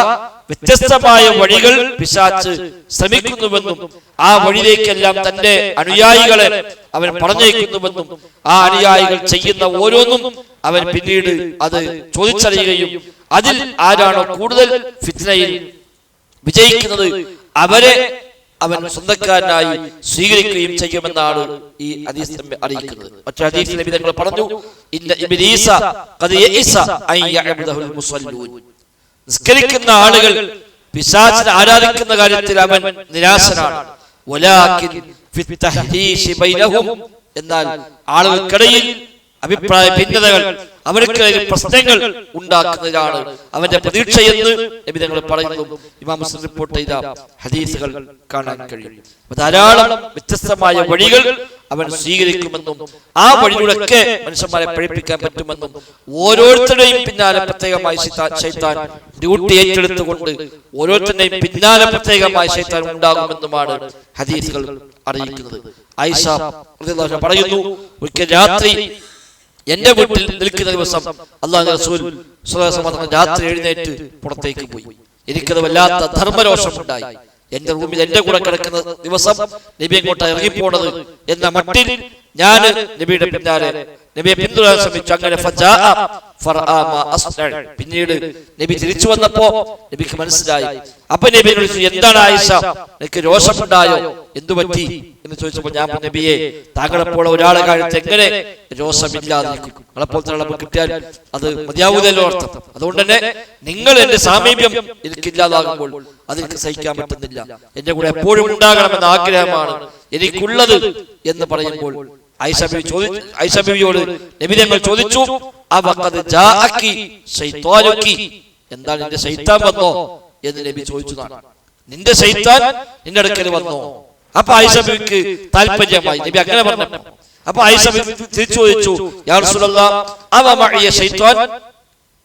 വ്യത്യസ്തമായ വഴികൾ പിശാച് ശ്രമിക്കുന്നുവെന്നും ആ വഴിയിലേക്കെല്ലാം തന്റെ അനുയായികളെ അവൻ പറഞ്ഞയക്കുന്നുവെന്നും ആ അനുയായികൾ ചെയ്യുന്ന ഓരോന്നും അവൻ പിന്നീട് അത് ചോദിച്ചറിയുകയും അതിൽ ആരാണോ കൂടുതൽ ഫിത്നയിൽ വിജയിക്കുന്നത് അവരെ അവൻ സ്വന്തക്കാരനായി സ്വീകരിക്കുകയും ചെയ്യുമെന്നാണ് ഈ ഹദീസ് നമ്മെ അറിയിക്കുന്നത്. മറ്റൊരു ഹദീസിൽ നബി തങ്ങൾ പറഞ്ഞു, ഇന്ന ഇബ്ലീസ ഖദ് യഇസ അൻ യഅബ്ദുൽ മുസല്ലൂൻ, നിസ്കരിക്കുന്ന ആളുകൾ പിശാചിനെ ആരാധിക്കുന്ന കാര്യത്തിൽ അവൻ നിരാശനാണ്. വലാകിൻ ഫി തഹ്ദീശി ബൈനഹും, എന്നാൽ ആളുകൾക്കിടയിൽ അഭിപ്രായ ഭിന്നതകൾ, അവർക്കിടയിൽ പ്രശ്നങ്ങൾ ഉണ്ടാക്കുന്നതിലാണ് അവന്റെ പ്രതീക്ഷയെന്ന് നബി തങ്ങൾ പറയുന്നു. ഇമാം മുസ്ലിം റിപ്പോർട്ട് ചെയ്ത ഹദീസുകൾ കാണാൻ കഴിയും. ധാരാളം വ്യത്യസ്തമായ വഴികൾ അവൻ സ്വീകരിക്കുമെന്നും ആ വഴിയിലൂടെയൊക്കെ മനുഷ്യന്മാരെ പഠിപ്പിക്കാൻ പറ്റുമെന്നും ഓരോരുത്തരുടെയും പിന്നാലെ പ്രത്യേകമായി ശൈത്താൻ ഡ്യൂട്ടി ഏറ്റെടുത്തുകൊണ്ട് ഓരോരുത്തരുടെയും പിന്നാലെ പ്രത്യേകമായി ശൈത്താൻ ഉണ്ടാകുമെന്നുമാണ് ഹദീസുകൾ അറിയിക്കുന്നത്. ആയിഷ റളിയല്ലാഹു അൻഹ പറയുന്നു, ഒരിക്കൽ രാത്രി എന്റെ വീട്ടിൽ നിൽക്കുന്ന ദിവസം അല്ലാഹുവിന്റെ റസൂൽ സ്വല്ലല്ലാഹു അലൈഹി വസല്ലം രാത്രി എഴുന്നേറ്റ് പുറത്തേക്ക് പോയി. എനിക്കത് വല്ലാത്ത ധർമ്മരോഷമുണ്ടായി. എന്റെ റൂമിൽ എന്റെ കൂടെ കിടക്കുന്ന ദിവസം നബി എങ്ങോട്ടാ ഇറങ്ങിപ്പോണത് എന്ന മട്ടിൽ ഞാൻ നബിയുടെ പിന്നാലെ നബിയെ പിന്തുടരാൻ ശ്രമിച്ചു. അങ്ങനെ പിന്നീട് നബി തിരിച്ചു വന്നപ്പോ നബിക്ക് മനസ്സിലായി. അപ്പൊ നബി ചോദിച്ചു, എന്താണ് ആയിഷ, നിനക്ക് രോഷമുണ്ടായോ, എന്തു പറ്റി എന്ന് ചോദിച്ചപ്പോൾ ഞാൻ നബിയെ, താങ്കളെപ്പോലെ ഒരാളെ കാര്യത്തിൽ എങ്ങനെ രോഷമില്ലാതിരിക്കും, നിങ്ങളെപ്പോലെ തന്നെ കിട്ടിയാൽ അത് മതിയാവൂതല്ലോ അർത്ഥം. അതുകൊണ്ട് തന്നെ നിങ്ങൾ എന്റെ സാമീപ്യം എനിക്കില്ലാതാകുമ്പോൾ അതെനിക്ക് സഹിക്കാൻ പറ്റുന്നില്ല, എന്റെ കൂടെ എപ്പോഴും ഉണ്ടാകണമെന്ന ആഗ്രഹമാണ് എനിക്കുള്ളത് എന്ന് പറയുമ്പോൾ ആയിഷ ബീവിയോട് നബി തങ്ങൾ ചോദിച്ചു, എന്താണ് നിന്റെ ശൈത്താൻ വന്നോ എന്ന് നബി ചോദിച്ചതാണ്. നിന്റെ ശൈത്താൻ നിന്റെ അടുക്കൽ വന്നോ? അപ്പൊ ആയിഷ ബീവിക്ക് താല്പര്യമായി. നബി അങ്ങനെ പറഞ്ഞപ്പോ അപ്പൊ ആയിഷ ബീവി തിരിച്ചു ചോദിച്ചു, യാ റസൂലല്ലാഹ് അവ മഅയ ശൈത്താൻ,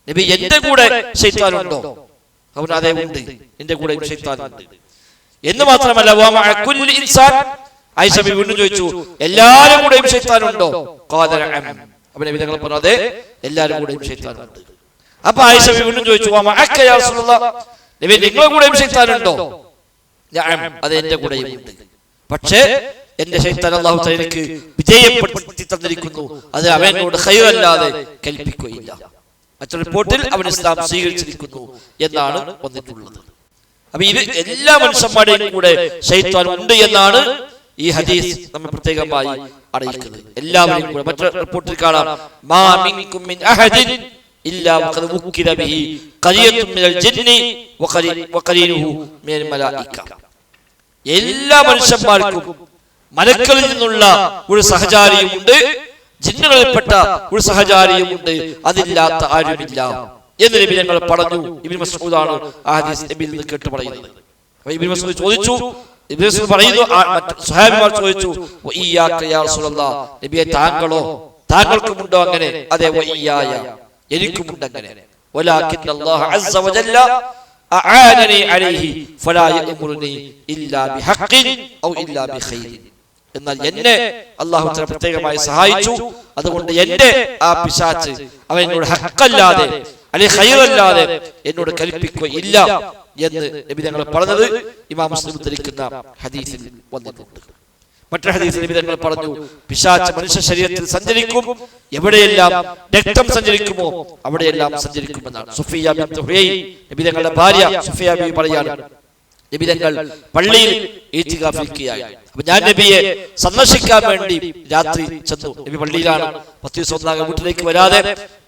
നബി എന്റെ കൂടെ ശൈത്താൻ ഉണ്ടോ? അവൻ അതേ ഉണ്ട്, എന്റെ കൂടെ ശൈത്താൻ ഉണ്ട്. എന്ന് മാത്രമല്ല വ മഅ കുല്ലി ഇൻസാൻ, ആയിഷ ബീവി വീണ്ടും ചോദിച്ചു, എല്ലാവരും കൂടെയും ശൈത്താനുണ്ടോ? ഖാല നഅം, അപ്പോൾ നബി തങ്ങൾ പറഞ്ഞു അതെ, എല്ലാവരും കൂടെയും ശൈത്താനുണ്ട്. അപ്പൊ ആയിഷ ബീവി വീണ്ടും ചോദിച്ചു, വ മഅക യാ റസൂലല്ലാഹ്, നബി നിങ്ങളുടെ കൂടെയും ശൈത്താനുണ്ടോ? നഅം, അത് എന്റെ കൂടെയും ഉണ്ട്. പക്ഷേ എന്റെ ശൈത്താൻ അല്ലാഹു തആല എനിക്ക് വിജയപ്പെടുത്തി തന്നിരിക്കുന്നു, അത് അവനോട് ഖൈറല്ലാതെ കൽപ്പിക്കുകയില്ല. മറ്റൊരു റിപ്പോർട്ടിൽ അവൻ ഇസ്ലാം സ്വീകരിച്ചിരിക്കുന്നു എന്നാണ് വന്നിട്ടുള്ളത്. അപ്പൊ ഇത് എല്ലാ മനുഷ്യന്മാരുടെയും കൂടെ ശൈത്താൻ ഉണ്ട് എന്നാണ് ഈ ഹദീസ് നമ്മെ പ്രത്യേകമായി അറിയിക്കുന്നത്. എല്ലാവരെയും കൂടെ. മറ്റൊരു റിപ്പോർട്ടിൽ കാണാം, മാ മിൻകും മിൻ അഹദിൻ ഇല്ലാ വഖദ് മുക്കിര ബിഹി ഖരിയത്തുൻ മിനൽ ജിന്നി വഖരീനുഹു മിനൽ മലായിക. എല്ലാ മനുഷ്യന്മാർക്കും മലക്കളിൽ നിന്നുള്ള ഒരു സഹചാരിയുമുണ്ട്, ജിന്നുകളിൽപ്പെട്ട ഒരു സഹചാരിയുമുണ്ട്, അതില്ലാത്ത ആരുമില്ല എന്ന് നബി തങ്ങൾ പറഞ്ഞു. ഇബ്നു മസ്ഊദാണ് ആ ഹദീസ് നബിയിൽ നിന്ന് കേട്ട് പറയുന്നത്. ഇബ്നു മസ്ഊദ് ചോദിച്ചു, ഇബ്നു മസ്ഊദ് പറയുന്നു, സ്വഹാബിമാർ ചോദിച്ചു, വഇയ്യാക യാ റസൂലല്ലാഹ്, നബിയെ താങ്കളോ, താങ്കൾക്കുമുണ്ടോ അങ്ങനെ? അതെ, വഇയ്യായ, എനിക്കുമുണ്ട് അങ്ങനെ. വലാകിൻ അല്ലാഹു അസ്സ വജല്ല അആനനി അലൈഹി ഫലാ യഅ്മുറുനി ഇല്ലാ ബിഹഖ്ഖിൻ ഔ ഇല്ലാ ബിഖൈരിൻ. എന്നാൽ എന്നെ അല്ലാഹു തആല പ്രത്യേകമായി സഹായിച്ചു, അതുകൊണ്ട് എന്റെ ആ പിശാച് അവൻ എന്നോട് ഹഖ്ഖല്ലാതെ അല്ലെങ്കിൽ ഖൈറല്ലാതെ എന്നോട് കൽപ്പിക്കുകയില്ല എന്ന് നബി തങ്ങൾ പറഞ്ഞത് ഇമാം മുസ്ലിം ഉദ്ധരിക്കുന്ന ഹദീസിൽ വന്നിട്ടുണ്ട്. മറ്റൊരു ഹദീസിൽ നബി തങ്ങൾ പറഞ്ഞു, പിശാച് മനുഷ്യ ശരീരത്തിൽ സഞ്ചരിക്കും, എവിടെയെല്ലാം രക്തം സഞ്ചരിക്കുമോ അവിടെയെല്ലാം സഞ്ചരിക്കുമെന്നാണ്. സുഫിയ ബിൻത് ഹുയൈ, നബി തങ്ങളുടെ ഭാര്യ സുഫിയ ബി പറയാണ്, നബി തങ്ങൾ പള്ളിയിൽ ഈത്തികാഫിരിക്കുകയായി. അപ്പൊ ഞാൻ നബിയെ സന്ദർശിക്കാൻ വേണ്ടി രാത്രി ചെന്നു. നബി പള്ളിയിലാണ്, 10 ദിവസം ഒന്നാകെ വീട്ടിലേക്ക് വരാതെ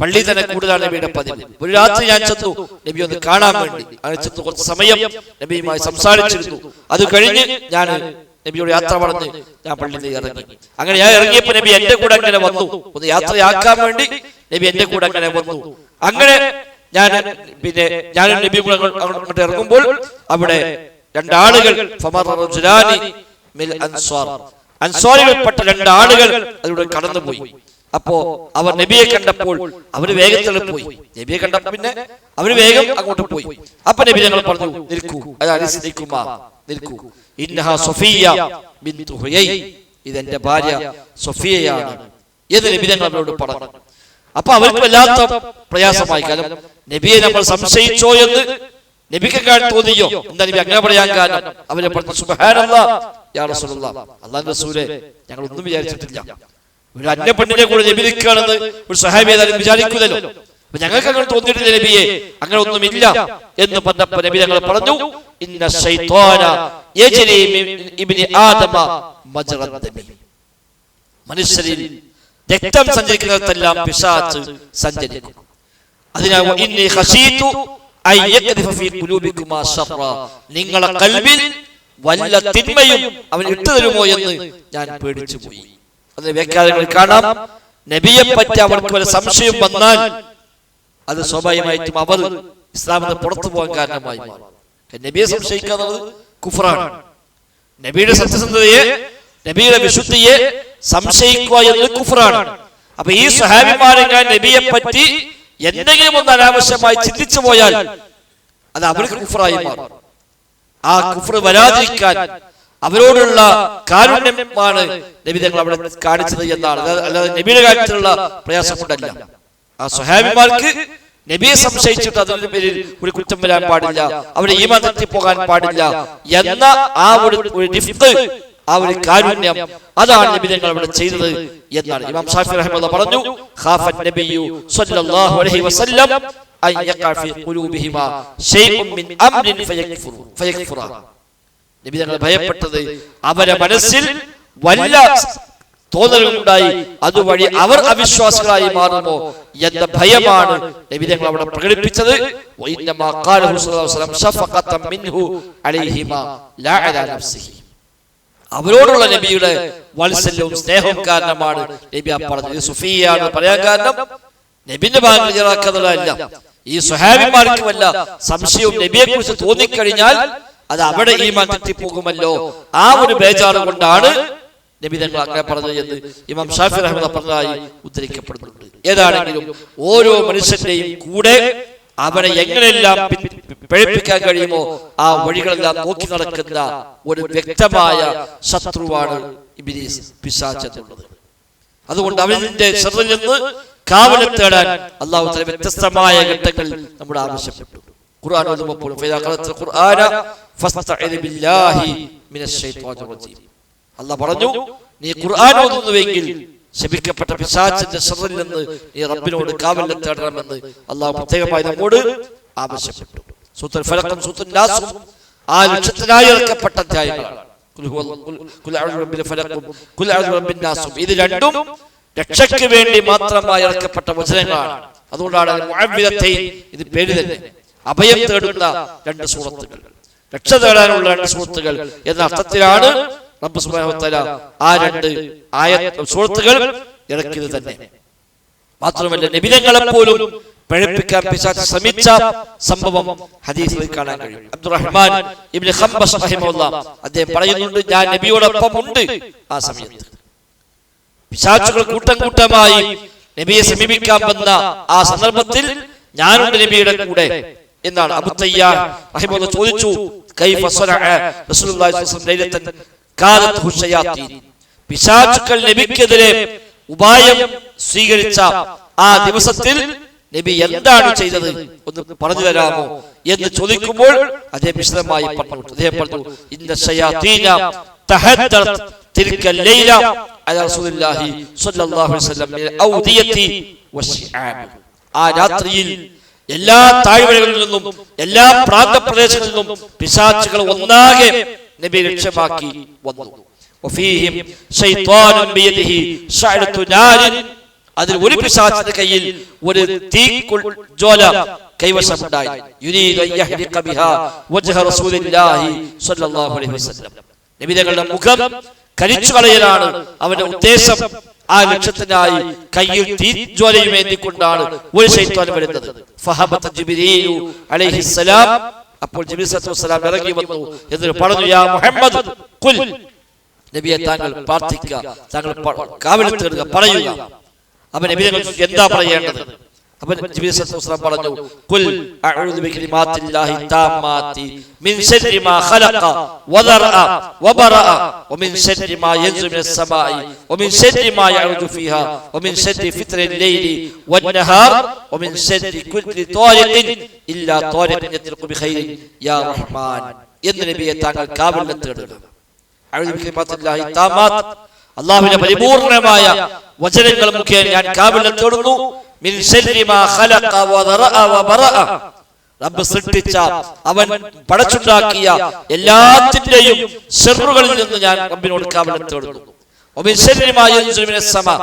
പള്ളി തന്നെ കൂടുതലാണ് നബിയുടെ പതിവ്. ഒരു രാത്രി ഞാൻ ചെന്നു നബി ഒന്ന് കാണാൻ വേണ്ടി. അങ്ങനെ ചെന്നു കുറച്ച് സമയം നബിയുമായി സംസാരിച്ചിരുന്നു. അത് കഴിഞ്ഞ് ഞാൻ നബിയോട് യാത്ര പറഞ്ഞ് ഞാൻ പള്ളിയിൽ നിന്ന് ഇറങ്ങി. അങ്ങനെ ഞാൻ ഇറങ്ങിയപ്പോ നബി എന്റെ കൂടെ അങ്ങനെ വന്നു, ഒന്ന് യാത്രയാക്കാൻ വേണ്ടി നബി എന്റെ കൂടെ അങ്ങനെ വന്നു. അങ്ങനെ ഞാൻ നബി കൂടെ അങ്ങോട്ട് ഇറങ്ങുമ്പോൾ അവിടെ രണ്ടാളുകൾ, അൻസ്വാരികൾപ്പെട്ട രണ്ടാളുകൾ അതിലൂടെ കടന്നുപോയി. അപ്പോ അവർ നബിയെ കണ്ടപ്പോൾ അവര് വേഗത്തിൽ പോയി. നബിയെ കണ്ടപ്പോൾ പിന്നെ അവര് വേഗം അങ്ങോട്ട് പോയി. അപ്പൊ നബി ഞങ്ങൾ പറഞ്ഞു, നിൽക്കൂ, നിൽക്കൂ, ഇന്നഹാ സഫിയ്യ ബിൻതു ഹുയൈ, ഇതെന്റെ ഭാര്യ സഫിയയാണ് എന്ന് നബി ഞങ്ങൾ അവരോട് പറഞ്ഞു. അപ്പൊ അവർക്ക് വല്ലാത്ത പ്രയാസമായി. കാരണം നബിയെ നമ്മൾ സംശയിച്ചോ എന്ന് നബിക്ക് തോന്നിയോ? എന്താ നബി അങ്ങനെ പറയാൻ കാരണം? അവരെ പറഞ്ഞു, സുബ്ഹാനല്ലാഹ് യാ റസൂലല്ലാഹ്, അല്ലാഹുവിന്റെ റസൂലേ, ഞങ്ങൾ ഒന്നും വിചാരിച്ചിട്ടില്ല. ഒരു അന്യ പെണ്ണിനെ കൂടെ നബി നിൽക്കുകയാണെന്ന് ഒരു സഹാബി ഏതായാലും വിചാരിക്കുന്നല്ലോ. അപ്പൊ ഞങ്ങൾക്ക് അങ്ങനെ തോന്നിയിട്ടില്ല നബിയെ, അങ്ങനെ ഒന്നുമില്ല എന്ന് പറഞ്ഞപ്പോൾ നബി ഞങ്ങൾ പറഞ്ഞു, ഇന്ന ശൈത്വാന യജ്രി മിൻ ഇബ്നി ആദമ മജ്റദ ദമി, മനുഷ്യരിൽ രക്തം സഞ്ചരിക്കുന്നിടത്തെല്ലാം പിശാച് സഞ്ചരിക്കും. അതിനാൽ ഇന്നി ഖശീതു അൻ യഖ്ദിഫ ഫീ ഖുലൂബികുമാ ശർറ, നിങ്ങളുടെ ഖൽബിൽ വല്ല തിന്മയും അവൻ ഇട്ടു തരുമോ എന്ന് ഞാൻ പേടിച്ചു പോയി. അതിന്റെ വ്യാഖ്യാനങ്ങൾ കാണാം. നബിയെ പറ്റി അവർക്ക് വല്ല സംശയം വന്നാൽ അത് സ്വാഭാവികമായിട്ടും അവർ ഇസ്ലാമിൽ നിന്ന് പുറത്തു പോകാൻ കാരണമായി മാറും. നബിയെ സംശയിക്കാവുന്നത് കുഫറാണ്. നബിയുടെ സത്യസന്ധതയെ, നബിയുടെ വിശുദ്ധിയെ സംശയിക്കുക എന്നത് കുഫറാണ്. അപ്പൊ ഈ സ്വഹാബിമാരെങ്ങാൻ നബിയെ പറ്റി എന്തെങ്കിലും ഒന്ന് അനാവശ്യമായി ചിന്തിച്ചു പോയാൽ അത് അവർക്ക് കുഫറായി മാറും. ആ കുഫർ വരാതിരിക്കാൻ അവരോടുള്ള കാരുണ്യമാണ് നബി തങ്ങൾ അവിടെ കാണിച്ചത് എന്നാണ്. അല്ലാതെ നബിയുടെ കാര്യത്തിലുള്ള പ്രയാസം കൊണ്ടല്ല. ആ സ്വഹാബിമാർക്ക് നബിയെ സംശയിച്ചിട്ട് അതിന്റെ പേരിൽ ഒരു കുറ്റം വരാൻ പാടില്ല, അവരെ ഈമാൻ തെറ്റിപ്പോകാൻ പാടില്ല എന്ന ആ ഒരു റിഫ്ഖ്, ആ ഒരു കാരുണ്യം, അതാണ് നബി തങ്ങൾ അവിടെ ചെയ്തത് എന്നാണ്. ഇമാം ഷാഫി റഹിമഹുല്ലാഹ് പറഞ്ഞു, ഖാഫൻ നബിയു സ്വല്ലല്ലാഹു അലൈഹി വസല്ലം അൻ യഖഅ ഫീ ഖുലൂബിഹിമാ ശൈഉൻ മിൻ അംരിൻ ഫയക്ഫുറ. നബി തങ്ങൾ ഭയപ്പെട്ടത് അവരെ മനസ്സിൽ വല്ല തോന്നലുണ്ടായി അതുവഴി അവർ അവിശ്വാസികളായി മാറുമോ എന്ന ഭയമാണ് നബി തങ്ങൾ അവിടെ പ്രകടിപ്പിച്ചത്. വഇന്നമാ ഖാലഹു സ്വല്ലല്ലാഹു അലൈഹി വസല്ലം ശഫഖതൻ മിൻഹു അലൈഹിമാ ലാ അലാ നഫ്സിഹി, അവരോടുള്ള നബിയുടെ വാത്സല്യവും സ്നേഹവും കാരണമാണ് നബി ആ പറഞ്ഞത്. സുഫിയാണ് പറയാൻ കാരണം നബിന്റെ ഭാഗങ്ങൾ ചെറാക്കുന്നതല്ല. ഈ സ്വഹാബിമാർക്ക് വല്ല സംശയവും നബിയെ കുറിച്ച് തോന്നിക്കഴിഞ്ഞാൽ അത് അവിടെ ഈമാൻ തെറ്റിപ്പോകുമല്ലോ, ആ ഒരു ബേജാറ് കൊണ്ടാണ് നബി തങ്ങൾ അങ്ങനെ പറഞ്ഞത് എന്ന് ഇമാം ഷാഫി റഹ്മത്തുള്ളാഹി പറഞ്ഞതായി ഉദ്ധരിക്കപ്പെടുന്നുണ്ട്. ഏതാണെങ്കിലും ഓരോ മനുഷ്യന്റെയും കൂടെ അവനെ എങ്ങനെയെല്ലാം പിഴപ്പിക്കാൻ കഴിയുമോ ആ വഴികളെല്ലാം നോക്കി നടക്കുന്ന ഒരു വ്യക്തമായ ശത്രുവാണ് ഇബ്ലീസ്, പിശാച് എന്നുള്ളത്. അതുകൊണ്ട് അവന്റെ ശത്രുവിൽ നിന്ന് കാവൽ തേടാൻ അല്ലാഹു തആല വ്യത്യസ്തമായ ഘട്ടങ്ങൾ നമ്മോട് ആവശ്യപ്പെട്ടു. ഖുർആൻ ഓതുമ്പോൾ ഖുർആന ഫസ്തഇദ് ബില്ലാഹി മിനശ് ശൈത്വാനിർ റജീം, അല്ലാഹു പറഞ്ഞു, നീ ഖുർആൻ ഓതുന്നുവെങ്കിൽ ശപിക്കപ്പെട്ട പിശാചിന്റെ ശർറിൽ നിന്ന് നീ റബ്ബിനോട് കാവൽ തേടണമെന്ന് അല്ലാഹു പ്രത്യേകമായി നമ്മോട് ആവശ്യപ്പെട്ടു. സൂറത്തുൽ ഫലഖും സൂറത്തുൽ നാസും ആ ലക്ഷ്യത്തിനായി ഇറക്കപ്പെട്ട അധ്യായങ്ങളാണ്. ഖുൽ അഊദു ബിറബ്ബിൽ ഫലഖും ഖുൽ അഊദു ബിറബ്ബിൻ നാസും, ഇത് രണ്ടും രക്ഷയ്ക്ക് വേണ്ടി മാത്രമായി ഇറക്കപ്പെട്ട വചനങ്ങളാണ്. അതുകൊണ്ടാണ് മുഅവ്വിദത്തൈൻ ഇത് പേര് തന്നെ. അഭയം തേടുന്ന രണ്ട് സൂറത്തുകൾ, രക്ഷ തേടാനുള്ള രണ്ട് സൂറത്തുകൾ എന്ന അർത്ഥത്തിലാണ് റബ്ബ് സുബ്ഹാനഹു വ തആല ആ രണ്ട് സൂറത്തുകൾ ഇറക്കിയത് തന്നെ. മാത്രമല്ല നബിതങ്ങളെ പോലും പഴിപ്പിക്കാൻ പിശാച് ശ്രമിച്ച സംഭവം ഹദീസിൽ കാണാൻ കഴിയും. അബ്ദുറഹ്മാൻ ഇബ്നു ഖംബസ് റഹിമഹുല്ലാഹ് അദ്ദേഹം പറയുന്നുണ്ട്, ഞാൻ നബിയോടൊപ്പം ഉണ്ട്. ആ സമയത്ത് പിശാചുകൾ കൂട്ടം കൂട്ടമായി നബിയെ സമീപിക്കാൻ വന്ന ആ സന്ദർഭത്തിൽ ഞാനുണ്ട് നബിയുടെ കൂടെ എന്നാണ്. അബൂ തയ്യാർ റഹിമഹുല്ലാഹ് ചോദിച്ചു, കൈഫ സനഅ റസൂലുള്ളാഹി സ്വല്ലല്ലാഹു അലൈഹി വസല്ലം കാദത്ഹു ശയാത്തീൻ, പിശാചുകൾ നബിക്കെതിരെ ഉപായം സ്വീകരിച്ച ആ ദിവസത്തിൽ നബി എന്താണ് ചെയ്തത് ഒന്ന് പറഞ്ഞു തരാമോ എന്ന് ചോദിക്കുമ്പോൾ അദ്ദേഹം വിശദമായി പറഞ്ഞു. അദ്ദേഹം പറഞ്ഞു, ഇന്ന ശയാത്തീന തഹദ്ദറത് തിൽക ലൈല അലാ റസൂലില്ലാഹി സ്വല്ലല്ലാഹു അലൈഹി വസല്ലം മിൻ ഔദിയതി വശിആബ്, ആ രാത്രിയിൽ എല്ലാ താഴ്വരകളിൽ നിന്നും എല്ലാ പ്രാന്തപ്രദേശങ്ങളിൽ നിന്നും പിശാചുകൾ ഒന്നാകെ നബി ലക്ഷ്യമാക്കി വന്നു. വഫീഹിം ശൈത്വാനുൻ ബിയദിഹി ശഅലത്തു നാരിൻ, അതിൽ ഒരു പിശാചിന്റെ കയ്യിൽ ഒരു തീജ്വാല കൈവശമുണ്ടായി. യുരീദു അൻ യഹ്രിഖ ബിഹാ വജ്ഹ റസൂലില്ലാഹി സ്വല്ലല്ലാഹു അലൈഹി വസല്ലം, നബി തങ്ങളുടെ മുഖം കരിച്ചു കളയലാണ് അവന്റെ ഉദ്ദേശം. ആ ലക്ഷ്യത്തിനായി കയ്യിൽ തീജ്വാലയും ഏന്തിക്കൊണ്ടാണ് ഒരു ശൈത്വാൻ വരുന്നത്. ഫഹബത ജിബ്രീലു അലൈഹിസ്സലാം, അപ്പോൾ ജിബ്രീൽ അലൈഹിസ്സലാം ഇറങ്ങി വന്നു. എന്നിട്ട് പറഞ്ഞു, യാ മുഹമ്മദ് ഖുൽ, നബിയെ താങ്കൾ പ്രാർത്ഥിക്കുക, താങ്കൾ കാവൽ തേടുക, പറയുക. അവൻ നബി തങ്ങൾ എന്താ പറയേണ്ടത്? അവൻ ജിബ്രീൽ സല്ലല്ലാഹു പറഞ്ഞു, ഖുൽ അഊദു ബികലിമാത്തില്ലാഹി താമ്മാതി മിൻ ശർരി മാ ഖലഖ വദറഅ വബറഅ വമിൻ ശർരി മാ യൻസിലു മിനസ് സമാഇ വമിൻ ശർരി മാ യഅറുജു ഫീഹാ വമിൻ ശർരി ഫിത്നിൽ ലൈലി വന്നഹാർ വമിൻ ശർരി കുല്ലി ത്വാരിഖിൻ ഇല്ലാ ത്വാരിഖൻ യത്ലഖു ബിഖൈരിൻ യാ റഹ്മാൻ എന്ന് നബിയെ താങ്കൾ കാവലിനെ തേടുക. അഊദു ബികലിമാത്തില്ലാഹി താമ്മാത്, അല്ലാഹുവിന്റെ പരിപൂർണമായ വചനങ്ങൾ മുഖേന ഞാൻ കാവലിനെ തേടുന്നു. മിൻ ശർരി മാ ഖലഖ വദറഅ വബറഅ, റബ്ബ് സൃഷ്ടിച്ച അവൻ പടച്ചുണ്ടാക്കിയ എല്ലാത്തിന്റെയും ശർറുകളിൽ നിന്ന് ഞാൻ റബ്ബിനോട് കാവലിനെ തേടുന്നു. വമിൻ ശർരി മാ യൻസിലു മിനസ് സമാ,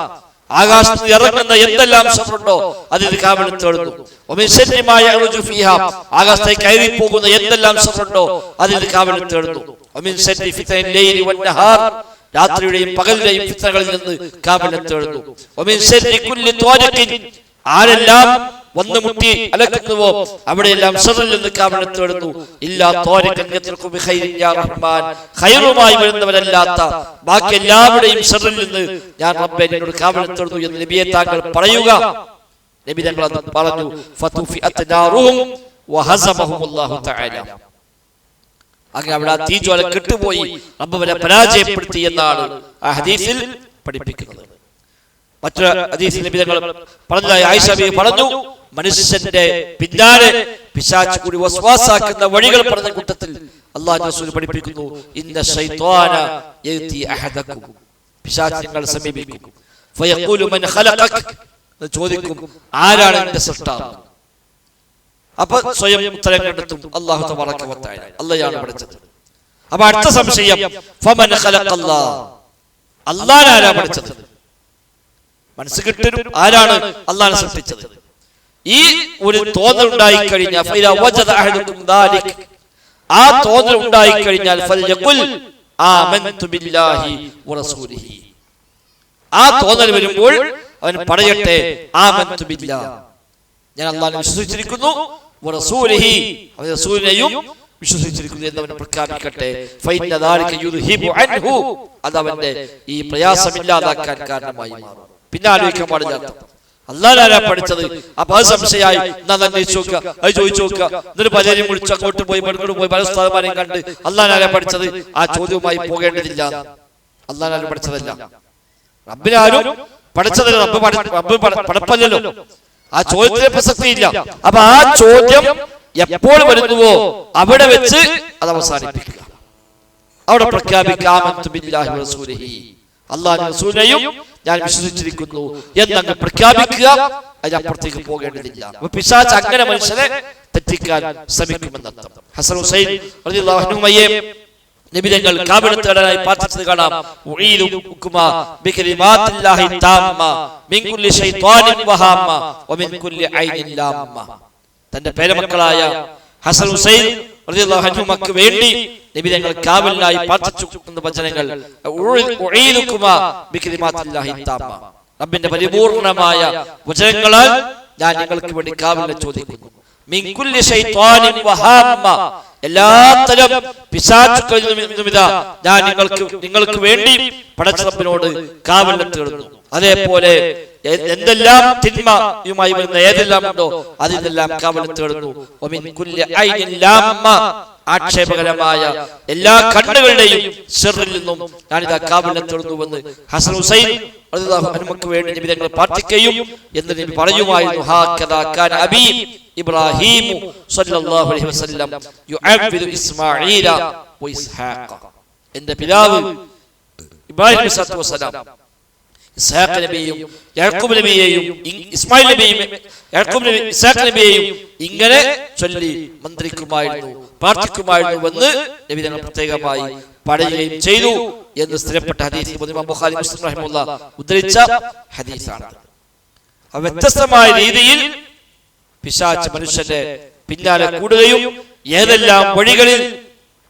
ആകാശത്ത് ഇറങ്ങുന്ന എന്തെല്ലാം ശർറുണ്ടോ അതിൽ കാവലിനെ തേടുന്നു. വമിൻ ശർരി മാ യഅറുജു ഫീഹാ, ആകാശത്തേക്ക് കയറി പോകുന്ന എന്തെല്ലാം ശർറുണ്ടോ അതിൽ കാവലിനെ തേടുന്നു. വമിൻ ശർരി ഫിത്നിൽ ലൈലി വന്നഹാർ, രാത്രിയുടെയും പകലിന്റെയും ഫിത്നകളിൽ നിന്ന് കാവലിനെ തേടുന്നു. വമിൻ ശർരി കുല്ലി ത്വാരിഖിൻ, ആരെല്ലാം വന്നു മുട്ടി അലക്കുന്നുവോ അവിടെയെല്ലാം ശർറിൽ നിന്ന് കാവലിനെ തേടുന്നു. ഇല്ലാ ത്വാരിഖൻ യത്ലഖു ബിഖൈരിൻ യാ റഹ്മാൻ, ഖൈറുമായി വരുന്നവരല്ലാത്ത ബാക്കി എല്ലാവരുടെയും ശർറിൽ നിന്ന് ഞാൻ റബ്ബേ നിന്നോട് കാവലിനെ തേടുന്നു എന്ന് നബിയെ താങ്കൾ പറയുക. നബി തങ്ങൾ പറഞ്ഞു, ഫതുഫിഅത് നാറുഹും വഹസമഹുമുല്ലാഹു തആല, അങ്ങനെ അവിടെ ആ തീജ്വാല കെട്ടുപോയി റബ്ബ് അവരെ പരാജയപ്പെടുത്തി എന്നാണ് ആ ഹദീസിൽ പഠിപ്പിക്കുന്നത്. മറ്റൊരു ഹദീസിൽ നബി തങ്ങൾ പറഞ്ഞതായി ആയിഷ ബീവി പറഞ്ഞു, മനുഷ്യന്റെ പിന്നാലെ പിശാച് കൂടി വസ്വാസാക്കുന്ന വഴികൾ പറഞ്ഞ കൂട്ടത്തിൽ അല്ലാഹുവിന്റെ റസൂൽ പഠിപ്പിക്കുന്നു, ഇന്ന ശൈത്വാന യഅതി അഹദകും, പിശാച് നിങ്ങളെ സമീപിക്കും. ഫയഖൂലു മൻ ഖലഖക, ചോദിക്കും ആരാണ് നിന്റെ സൃഷ്ടാവ്? അപ്പൊ സ്വയം ഉത്തരം കണ്ടെത്തും, അല്ലാഹു തബാറക വ തആല, അല്ലാഹുവാണ് പഠിച്ചത്. അപ്പൊ അടുത്ത സംശയം, ഫമൻ ഖലഖല്ലാഹ്, അല്ലാഹു ആരാ പഠിച്ചത്? മനസ്സ് കിട്ടും ആരാണ് അല്ലാഹുവിനെ സൃഷ്ടിച്ചത്? ഈ ഒരു തോന്നൽ ഉണ്ടായി കഴിഞ്ഞാൽ ഫൈദാ വജദ അഹദുകും ദാലിക്, ആ തോന്നൽ ഉണ്ടായി കഴിഞ്ഞാൽ ഫൽയഖുൽ ആമൻതു ബില്ലാഹി വറസൂലിഹി, ആ തോന്നൽ വരുമ്പോൾ അവൻ പറയട്ടെ ആമൻതു ബില്ലാഹ്, ഞാൻ അല്ലാഹുവിനെ വിശ്വസിച്ചിരിക്കുന്നു, വറസൂലിഹി, അവന്റെ റസൂലിനെയും വിശ്വസിച്ചിരിക്കുന്നു എന്നവൻ പ്രഖ്യാപിക്കട്ടെ. ഫൈന ദാലിക യുദ്ഹിബു അൻഹു, അത് അവന്റെ ഈ പ്രയാസമില്ലാതാക്കാൻ കാരണമായി മാറും. പിന്നെ ആലോചിക്കാൻ പാടില്ല അല്ലാഹുവാണ് പഠിച്ചത്. അപ്പൊ അത് സംശയമായി ചോദിക്കുക, അത് ചോദിച്ചു നോക്കുക. എന്നിട്ട് പലരെയും വിളിച്ച് അങ്ങോട്ട് പോയി ഇങ്ങോട്ട് പോയി പല ഉസ്താദുമാരെയും കണ്ട് അല്ലാഹുവാണ് പഠിച്ചത്, ആ ചോദ്യവുമായി പോകേണ്ടതില്ല. അല്ലാഹുവാണ് പഠിച്ചതല്ല, റബ്ബിനാരും പഠിച്ചതല്ല, റബ്ബ് പഠിപ്പല്ലോ, ആ ചോദ്യത്തിന് പ്രസക്തിയില്ല. അപ്പൊ ആ ചോദ്യം എപ്പോൾ വരുന്നുവോ അവിടെ വെച്ച് അത് അവസാനിപ്പിക്കുക, അവിടെ പ്രഖ്യാപിക്കാം അല്ലാഹുവിന്റെ റസൂലിനെയും ഞാൻ വിശ്വസിച്ചിരിക്കുന്നു എന്നങ്ങ് പ്രഖ്യാപിക്കുക, അതിനപ്പുറത്തേക്ക് പോകേണ്ടതില്ല. അപ്പൊ പിശാച് അങ്ങനെ മനുഷ്യനെ തെറ്റിക്കാൻ ശ്രമിക്കുമെന്നർത്ഥം. ഹസൻ ഹുസൈൻ റളിയല്ലാഹു അൻഹുമയെ നബി തങ്ങൾ കാബിലെ തേടാനായി പ്രാർത്ഥിച്ചത് കാണാം. ഉഈദുകുമാ ബികലിമാത്തില്ലാഹി താമ്മ മിൻ കുല്ലി ശൈത്വാനിൻ വഹാമ്മ വമിൻ കുല്ലി ഐനിൻ ലാമ്മ. തന്റെ പേരമക്കളായ ഹസൻ ഹുസൈൻ റളിയല്ലാഹു അൻഹുമക്ക് വേണ്ടി നബി തങ്ങൾ കാവലിനായി പ്രാർത്ഥിച്ചു എന്ന വചനങ്ങൾ, ഉഈദുകുമാ ബികലിമാത്തില്ലാഹി താമ്മ, റബ്ബിന്റെ പരിപൂർണമായ വചനങ്ങളാൽ ഞാൻ നിങ്ങൾക്ക് വേണ്ടി കാവലിനെ ചോദിക്കുന്നു. മിൻ കുല്ലി ശൈത്വാനിൻ വഹാമ്മ, എല്ലാത്തരം പിശാചുക്കളിൽ നിന്നും ഞാൻ നിങ്ങൾക്ക് വേണ്ടി പടച്ച റബ്ബിനോട് കാവലിനെ തേടുന്നു. അതേപോലെ എന്തെല്ലാം തിന്മയുമായി വരുന്ന ഏതെല്ലാം ഉണ്ടോ അതിനെല്ലാം കാവലിനെ തേടുന്നു. വമിൻ കുല്ലി ഐനിൻ ലാമ്മ, ആക്ഷേപകരമായ എല്ലാ കണ്ണുകളുടെയും ശർറിൽ നിന്നും ഞാനിതാ കാവലിനെ തേടുന്നുവെന്ന് ഹസൻ ഹുസൈൻ റളിയല്ലാഹു അൻഹുമക്ക് വേണ്ടി നബി തങ്ങൾ പ്രാർത്ഥിക്കുകയും എന്ന് നബി പറയുമായിരുന്നു. ഹാകദാ കാന അബീ ഇബ്രാഹിം സല്ലല്ലാഹു അലൈഹി വസല്ലം യുഅബ്ബിദു ഇസ്മാഈല വ ഇസ്ഹാഖ, എന്റെ പിതാവ് ഇബ്രാഹിം അലൈഹിസ്സലാത്തു വസ്സലാം ഇസ്ഹാഖ് നബിയെയും യാക്കൂബ് നബിയെയും ഇസ്മായിൽ നബിയെയും യാക്കൂബ് നബി ഇസ്ഹാഖ് നബിയെയും ഇങ്ങനെ ചൊല്ലി മന്ത്രിക്കുമായിരുന്നു, പ്രാർത്ഥിക്കുമായിരുന്നു എന്ന് നബി തങ്ങൾ പ്രത്യേകമായി പറയുകയും ചെയ്തു എന്ന് സ്ഥിരപ്പെട്ട ഹദീസ് ഇമാം ബുഖാരി മുസ്ലിം റഹിമഹുല്ലാഹ് ഉദ്ധരിച്ച ഹദീസാണ്. വ്യത്യസ്തമായ രീതിയിൽ പിശാച് മനുഷ്യന്റെ പിന്നാലെ കൂടുകയും ഏതെല്ലാം വഴികളിൽ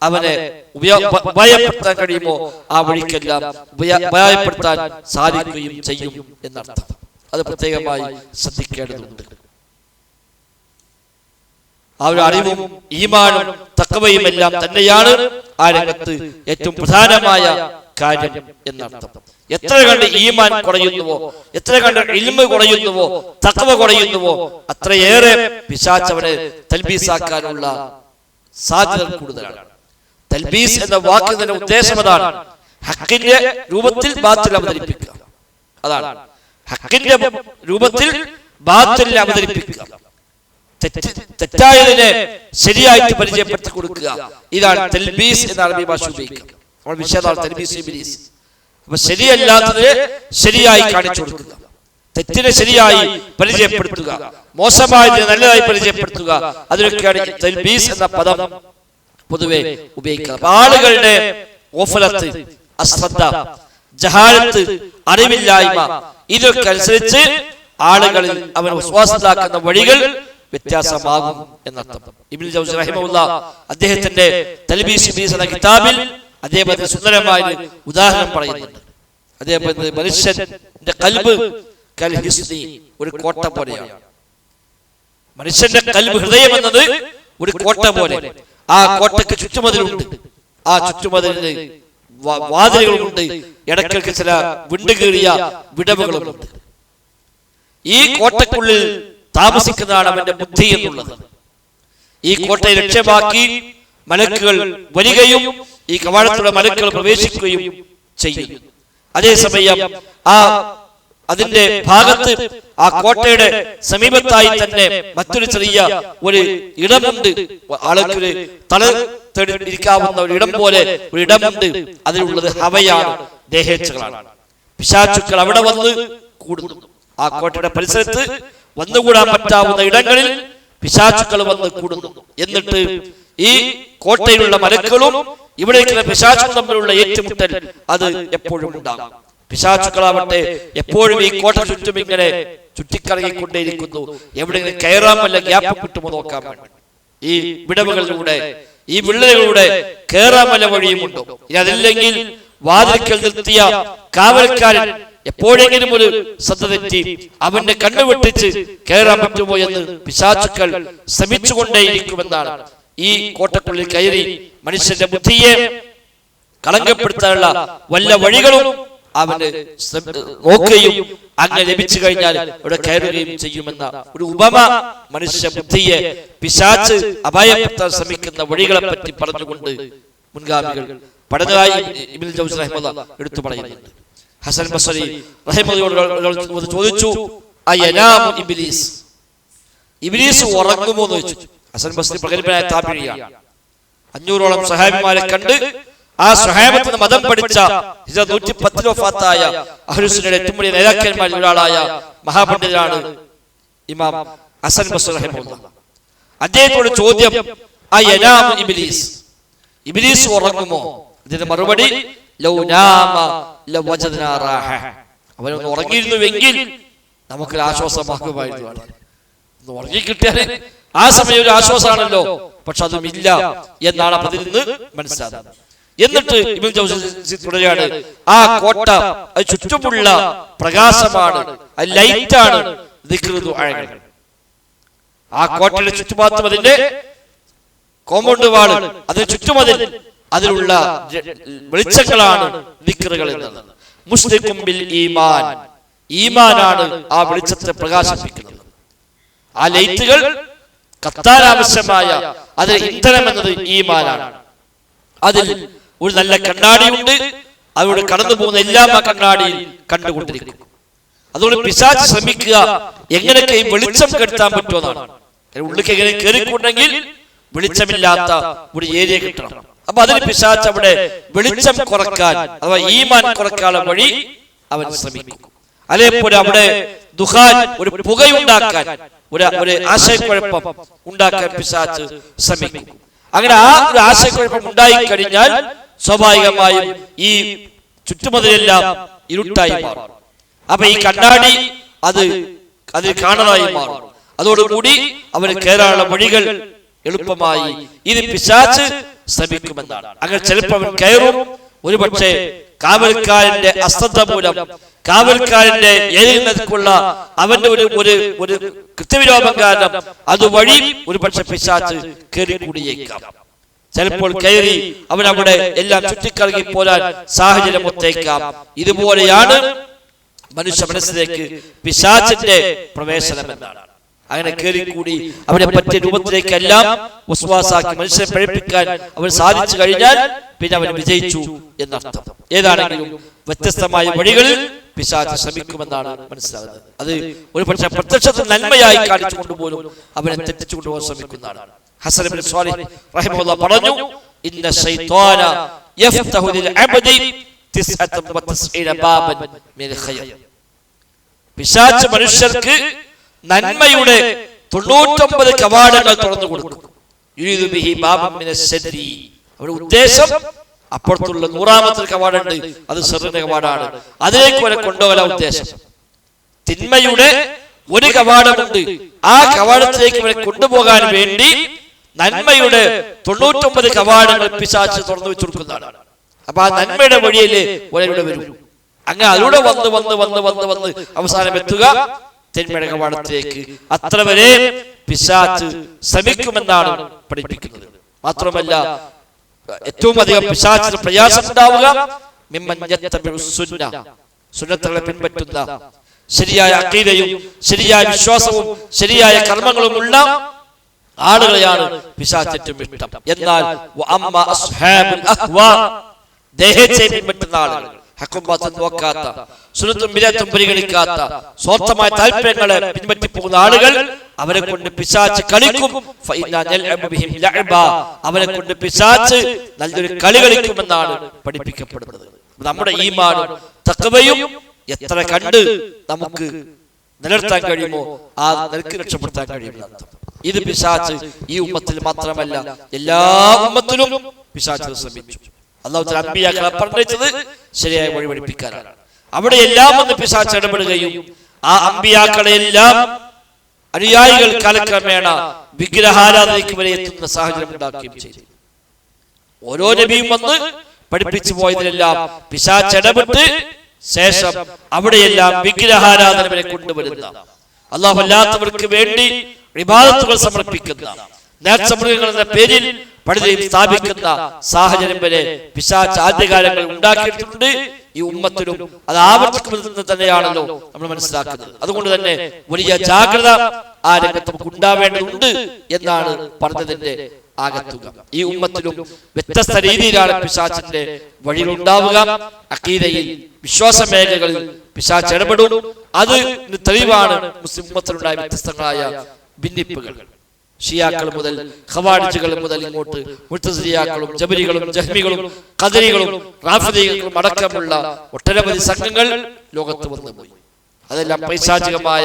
അവനെ ഉപയോഗപ്പെടുത്താൻ കഴിയുമോ ആ വഴിക്കെല്ലാം ഉപയോഗപ്പെടുത്താൻ സാധിക്കുകയും ചെയ്യും എന്നർത്ഥം. അത് പ്രത്യേകമായി ശ്രദ്ധിക്കേണ്ടതുണ്ട്. ആ ഒരു അറിവും ഈമാനും തഖ്വയും എല്ലാം തന്നെയാണ് ആ രംഗത്ത് ഏറ്റവും പ്രധാനമായ കാര്യം എന്നർത്ഥം. എത്ര കണ്ട് ഈമാൻ കുറയുന്നുവോ, എത്ര കണ്ട് ഇൽമ് കുറയുന്നുവോ, തഖ്വ കുറയുന്നുവോ, അത്രയേറെ പിശാച് അവനെ തൽബീസാക്കാനുള്ള സാധ്യത കൂടുതലാണ്. തൽബീസ് എന്ന വാക്കിന്റെ ഉദ്ദേശം അതാണ്. ഹക്കിന്റെ രൂപത്തിൽ ബാത്തിൽ അവതരിപ്പിക്കുക. അതാണ് ഹക്കിന്റെ രൂപത്തിൽ ബാത്തിൽ അവതരിപ്പിക്കുക. തെറ്റായതിനെ ശരിയായിട്ട് പരിചയപ്പെടുത്തി കൊടുക്കുക. ഇതാണ് തൽബീസ് എന്ന അറബി ഭാഷ ഉപയോഗിക്കുക. നമ്മൾ വിഷയമാണ് തൽബീസ് ഇബ്ലീസ്. അപ്പൊ ശരിയല്ലാത്തതിനെ ശരിയായി കാണിച്ചു കൊടുക്കുക, തെറ്റിനെ ശരിയായി പരിചയപ്പെടുത്തുക, മോശമായതിനെ നല്ലതായി പരിചയപ്പെടുത്തുക. അതിനൊക്കെയാണ് തൽബീസ് എന്ന പദം പൊതുവെ ഉപയോഗിക്കുക. ആളുകളുടെ ഓഫലത്ത്, അശ്രദ്ധ, ജഹാലത്ത്, അറിവില്ലായ്മ, ഇതൊക്കെ അനുസരിച്ച് ആളുകളിൽ അവൻ വിശ്വാസത്തിലാക്കുന്ന വഴികൾ വ്യത്യാസമാകും എന്നർത്ഥം. ഇബ്നുൽ ജൗസി റഹിമഹുല്ലാഹ് അദ്ദേഹത്തിന്റെ തൽബീസ് ഇബ്ലീസ് എന്ന കിതാബിൽ അദ്ദേഹം സുന്ദരമായ ഉദാഹരണം പറയുന്നുണ്ട്. അദ്ദേഹം മനുഷ്യന്റെ ഖൽബ് കൽ ഹിസ്നി, ഒരു കോട്ട പോലെയാണ്. മനുഷ്യന്റെ ഖൽബ്, ഹൃദയം എന്നത് ഒരു കോട്ട പോലെ. ആ കോട്ടയ്ക്ക് ചുറ്റുമതിലുണ്ട്, ആ ചുറ്റുമതിലിന് വാതിലുകളുണ്ട്, ഇടയ്ക്കൊക്കെ ചില വിണ്ടുകീറിയ വിടവുകളുമുണ്ട്. ഈ കോട്ടയ്ക്കുള്ളിൽ താമസിക്കുന്നതാണ് അവന്റെ ബുദ്ധി എന്നുള്ളത്. ഈ കോട്ടയെ ലക്ഷ്യമാക്കി മലക്കുകൾ വരികയും ഈ കവാടത്തിലുള്ള മലക്കുകൾ പ്രവേശിക്കുകയും ചെയ്യുന്നു. അതേസമയം അതിന്റെ ഭാഗത്ത്, ആ കോട്ടയുടെ സമീപത്തായി തന്നെ മറ്റൊരു ചെറിയ ഒരു ഇടമുണ്ട്. ആളുകൾ തല ഇരിക്കാവുന്ന ഒരു ഇടം പോലെ ഒരു ഇടമുണ്ട്. അതിലുള്ളത് ഹവയാണ്, ദേഹേച്ഛകളാണ്. പിശാചുക്കൾ അവിടെ വന്ന് കൂടുന്നു. ആ കോട്ടയുടെ പരിസരത്ത് വന്നുകൂടാൻ പറ്റാവുന്ന ഇടങ്ങളിൽ പിശാചുക്കൾ വന്ന് കൂടുന്നു. എന്നിട്ട് ഈ കോട്ടയിലുള്ള മലക്കളും ഇവിടേക്കുള്ള പിശാചുക്കളും തമ്മിലുള്ള ഏറ്റുമുട്ടൽ അത് എപ്പോഴും ഉണ്ടാകും. പിശാചുക്കളാവട്ടെ എപ്പോഴും ഈ കോട്ട ചുറ്റും ഇങ്ങനെ ചുറ്റിക്കറങ്ങിക്കൊണ്ടേയിരിക്കുന്നു. എവിടെയെങ്കിലും കയറാൻ വല്ല ഗ്യാപ്പ് കിട്ടുമോ നോക്കാൻ വേണ്ടി. ഈ വിടവുകളിലൂടെ, ഈ വിള്ളലുകളിലൂടെ കയറാൻ വല്ല വഴിയുമുണ്ടോ? ഇനി അതില്ലെങ്കിൽ വാതിൽക്കൽ നിർത്തിയ കാവൽക്കാരൻ എപ്പോഴെങ്കിലും ഒരു ശ്രദ്ധ തെറ്റി അവന്റെ കണ്ണു വെട്ടിച്ച് കയറാൻ പറ്റുമോ എന്ന് പിശാചുക്കൾ ശ്രമിച്ചുകൊണ്ടേയിരിക്കുമെന്നാണ്. ഈ കോട്ടക്കുള്ളിൽ കയറി മനുഷ്യന്റെ ബുദ്ധിയെ കളങ്കപ്പെടുത്താനുള്ള വല്ല വഴികളും അവന് നോക്കുകയും അങ്ങനെ ലഭിച്ചു കഴിഞ്ഞാൽ ഇവിടെ കയറുകയും ചെയ്യുമെന്ന ഒരു ഉപമ മനുഷ്യ ബുദ്ധിയെ പിശാച് അപായപ്പെടുത്താൻ ശ്രമിക്കുന്ന വഴികളെ പറ്റി പറഞ്ഞുകൊണ്ട് മുൻഗാമികൾ പഠനമായി ഇബ്നുൽ ജൗസി റഹിമഹുല്ലാഹ് എടുത്തു പറയുന്നുണ്ട്. ഹസൻ ബസ്രി റഹിമഹുല്ലാഹ് ചോദിച്ചു, അയനാമു ഇബ്ലീസ്, ഇബ്ലീസ് ഉറങ്ങുമോ എന്ന് ചോദിച്ചു. ഹസൻ ബസ്രി പ്രഗത്ഭനായ താബിഈയാണ്. 500ഓളം സഹാബിമാരെ കണ്ട് ആ സ്വഹാബത്തിന് മതം പഠിച്ച 110 വഫാത്തായ അഹ്ലുസുന്നയുടെ ഏറ്റവും വലിയ നേതാക്കന്മാരിൽ ഒരാളായ മഹാപണ്ഡിതനാണ് ഇമാം ഹസൻ ബസ്രി റഹിമഹുല്ലാഹ്. അദ്ദേഹത്തോട് ചോദ്യം, അയനാമു ഇബ്ലീസ്, ഇബ്ലീസ് ഉറങ്ങുമോ? ഇതിന്റെ മറുപടി, ലൗ നാമ ലവജദ്നാ റാഹ, അവനൊന്ന് ഉറങ്ങിയിരുന്നുവെങ്കിൽ നമുക്കൊരു ആശ്വാസമാകുമായിരുന്നു. ഉറങ്ങിക്കിട്ടിയാൽ ആ സമയം ഒരു ആശ്വാസമാണല്ലോ. പക്ഷെ അതും ഇല്ല എന്നാണ് അതിൽ നിന്ന് മനസ്സിലാകുന്നത്. എന്നിട്ട് ഇബ്നുൽ ജൗസി തുടരുകയാണ്, ആ കോട്ട അത് ചുറ്റുമുള്ള പ്രകാശമാണ്, അത് ലൈറ്റാണ്, ദിക്ർ ദുആകൾ. ആ കോട്ടയുടെ ചുറ്റുപാത്രം, അതിന്റെ കോമ്പൗണ്ട് വാള്, അതിന് ചുറ്റുമതിൽ, അതിലുള്ള വെളിച്ചങ്ങളാണ് ദിക്റുകൾ എന്നത്. മുസ്ലിഖും ബിൽ ഈമാൻ, ഈമാനാണ് ആ വെളിച്ചത്തെ പ്രകാശിപ്പിക്കുന്നത്. ആ ലൈറ്റുകൾ കത്താൻ ആവശ്യമായ അതിൽ ഇന്ധനം എന്നത് ഈമാനാണ്. അതിൽ ഒരു നല്ല കണ്ണാടിയുണ്ട്, അവിടെ കടന്നു പോകുന്ന എല്ലാം ആ കണ്ണാടിയിൽ കണ്ടുകൊണ്ടിരിക്കും. അതുകൊണ്ട് പിശാച് ശ്രമിക്കുക എങ്ങനെയൊക്കെ ഈ വെളിച്ചം കെടുത്താൻ പറ്റുമെന്നാണ്. ഉള്ളിലേക്ക് എങ്ങനെ കയറിക്കൊണ്ടെങ്കിൽ വെളിച്ചമില്ലാത്ത ഒരു ഏരിയ കിട്ടണം. അപ്പൊ അതിന് പിശാച് അവിടെ വെളിച്ചം കുറക്കാൻ, അഥവാ ഈമാൻ കുറക്കാനുള്ള വഴി അവൻ ശ്രമിക്കും. അതേപോലെ അവിടെ ദുഖാൻ, ഒരു പുകയുണ്ടാക്കാൻ, ഒരു ആശയക്കുഴപ്പം ഉണ്ടാക്കാൻ പിശാച് ശ്രമിക്കും. അങ്ങനെ ആ ഒരു ആശയക്കുഴപ്പം ഉണ്ടായി കഴിഞ്ഞാൽ സ്വാഭാവികമായും ഈ ചുറ്റുമതിലെല്ലാം ഇരുട്ടായി മാറും. അപ്പൊ ഈ കണ്ണാടി അതിൽ കാണാനായി മാറും. അതോടുകൂടി അവന് കയറാനുള്ള വഴികൾ എളുപ്പമായി ഇത് പിശാച് ശ്രമിക്കുമെന്നാണ്. അങ്ങനെ ചിലപ്പോൾ അവൻ കയറും. ഒരുപക്ഷെ കാവൽക്കാരന്റെ അശ്രദ്ധ മൂലം, കാവൽക്കാരന്റെ ഏതിനുള്ള അവന്റെ ഒരു കൃത്യവിലോപം കാരണം അതുവഴി ഒരുപക്ഷെ പിശാച് കയറിക്കൂടിയേക്കാം. ചിലപ്പോൾ കയറി അവനവിടെ എല്ലാം ചുറ്റിക്കറങ്ങി പോരാൻ സാഹചര്യം ഒത്തേക്കാം. ഇതുപോലെയാണ് മനുഷ്യ മനസ്സിലേക്ക് പിശാചിന്റെ പ്രവേശനം എന്നാണ്. അങ്ങനെ കയറിക്കൂടി അവനെ പറ്റിയ രൂപത്തിലേക്കെല്ലാം വസ്വാസാക്കി മനുഷ്യനെ പഴിപ്പിക്കാൻ അവൻ സാധിച്ചു കഴിഞ്ഞാൽ പിന്നെ അവൻ വിജയിച്ചു എന്നർത്ഥം. ഏതാണെങ്കിലും വ്യത്യസ്തമായ വഴികളിൽ പിശാച് ശ്രമിക്കുമെന്നാണ് മനസ്സിലാകുന്നത്. അത് ഒരു പക്ഷേ പ്രത്യക്ഷത്തിൽ നന്മയായി കാണിച്ചുകൊണ്ടുപോലും അവനെ തെറ്റിച്ചുകൊണ്ടുപോകാൻ ശ്രമിക്കുന്നതാണ്. ഹസൻ ഇബ്നു സ്വാലിഹ് റഹിമഹുല്ലാഹ് പറഞ്ഞു, ഇന്ന ശൈത്വാന യഫ്തഹു ലിൽ അബ്ദി 99 ബാബൻ മിനൽ ഖൈർ. പിശാച് മനുഷ്യർക്ക് നന്മയുടെ 99 കവാടങ്ങൾ തുറന്നു കൊടുക്കും. യുരീദു ബിഹി ബാബൻ മിനൽ ശർരി. അവരുടെ ഉദ്ദേശം അപ്പുറത്തുള്ള 100ാമത്തെ കവാടമുണ്ട്, അത് ശർറിന്റെ കവാടമാണ്, അതിലേക്ക് വരെ കൊണ്ടുപോകാൻ ഉദ്ദേശം. തിന്മയുടെ ഒരു കവാടമുണ്ട്, ആ കവാടത്തിലേക്ക് വരെ കൊണ്ടുപോകാൻ വേണ്ടി നന്മയുടെ 99 കവാടങ്ങൾ പിശാച് തുറന്നു വെച്ചു കൊടുക്കുന്നതാണ്. അപ്പൊ ആ നന്മയുടെ വഴിയില് ഒരവിടെ വരും. അങ്ങനെ അതിലൂടെ വന്ന് വന്ന് വന്ന് വന്ന് വന്ന് അവസാനം എത്തുക തിന്മയുടെ കവാടത്തിലേക്ക്. അത്ര വരെ പിശാച് ശ്രമിക്കുമെന്നാണ് പഠിപ്പിക്കുന്നത്. മാത്രമല്ല ഏറ്റവും അധികം പിശാചിന് പ്രയാസം ഉണ്ടാവുക സുന്നത്തുകളെ പിൻപറ്റുന്ന, ശരിയായ അഖീദയും ശരിയായ വിശ്വാസവും ശരിയായ കർമ്മങ്ങളുമുള്ള ആളുകളെയാണ് പിശാചിന് ഇഷ്ടം. എന്നാൽ ദേഹത്തെ പിൻപറ്റുന്ന ആളുകൾ, ഹക്കുംബാത്തും നോക്കാത്ത, സുന്നത്തും ബിദഅത്തും പരിഗണിക്കാത്ത, സ്വാർത്ഥമായ താല്പര്യങ്ങളെ പിൻപറ്റി പോകുന്ന ആളുകൾ, അവരെ കൊണ്ട് പിശാച് കളിക്കും. അവരെ കൊണ്ട് പിശാച് നല്ലൊരു കളി കളിക്കുമെന്നാണ് പഠിപ്പിക്കപ്പെടുന്നത്. നമ്മുടെ ഈമാനും തഖ്വയും എത്ര കണ്ട് നമുക്ക് നിലനിർത്താൻ കഴിയുമോ ആ നിലക്ക് രക്ഷപ്പെടുത്താൻ കഴിയുമെന്ന്. ഇത് പിശാച് ഈ ഉമ്മത്തിൽ മാത്രമല്ല എല്ലാ ഉമ്മത്തിലും പിശാച് ശ്രമിച്ചു. അല്ലാഹു തആല അമ്പിയാക്കളെ പറഞ്ഞത് ശരിയായ വഴി പഠിപ്പിക്കാനാണ്. അവിടെ എല്ലാം വന്ന് പിശാച് ഇടപെടുകയും ആ അമ്പിയാക്കളെല്ലാം അനുയായികൾ കാലക്രമേണ വിഗ്രഹാരാധനയ്ക്ക് വരെ എത്തുന്ന സാഹചര്യം ഉണ്ടാക്കുകയും ചെയ്തു. ഓരോ നബിയും വന്ന് പഠിപ്പിച്ചു പോയതിലെല്ലാം പിശാച് ഇടപെട്ട് ശേഷം അവിടെയെല്ലാം വിഗ്രഹാരാധന വരെ കൊണ്ടുവരുന്ന, അല്ലാഹു അല്ലാത്തവർക്ക് വേണ്ടി ഇബാദത്തുകൾ സമർപ്പിക്കുന്ന, നേർച്ചമൃഗങ്ങൾ എന്ന പേരിൽ പള്ളിയിൽ സ്ഥാപിക്കുന്ന സാഹചര്യം വരെ പിശാച് ആദ്യകാലങ്ങൾ ഉണ്ടാക്കിയിട്ടുണ്ട്. ഈ ഉമ്മത്തിലും അത് ആവർത്തിക്കുന്നത് തന്നെയാണല്ലോ നമ്മൾ മനസ്സിലാക്കുന്നത്. അതുകൊണ്ട് തന്നെ വലിയ ജാഗ്രത ആ രംഗത്ത് നമുക്ക് ഉണ്ടാവേണ്ടതുണ്ട് എന്നാണ് പറഞ്ഞതിന്റെ ആകത്തുക. ഈ ഉമ്മത്തിലും വ്യത്യസ്ത രീതിയിലാണ് പിശാചിന്റെ വഴികൾ ഉണ്ടാവുക. അഖീദയിൽ വിശ്വാസ മേഖലകളിൽ പിശാച് ഇടപെടും. അത് തെളിവാണ് മുസ്ലിം ഉമ്മത്തിലുണ്ടായ വ്യത്യസ്തങ്ങളായ ഭിന്നിപ്പുകൾ. ഷിയാക്കൾ മുതൽ ഖവാരിജുകൾ മുതൽ ഇങ്ങോട്ട് മുഅ്തസിലിയാക്കളും ജബരികളും ജഹ്മികളും ഖദരികളും റാഫിദികളും അടക്കമുള്ള ഒട്ടനവധി സംഘങ്ങൾ ലോകത്ത് വന്നുപോയി. അതെല്ലാം പൈശാചികമായ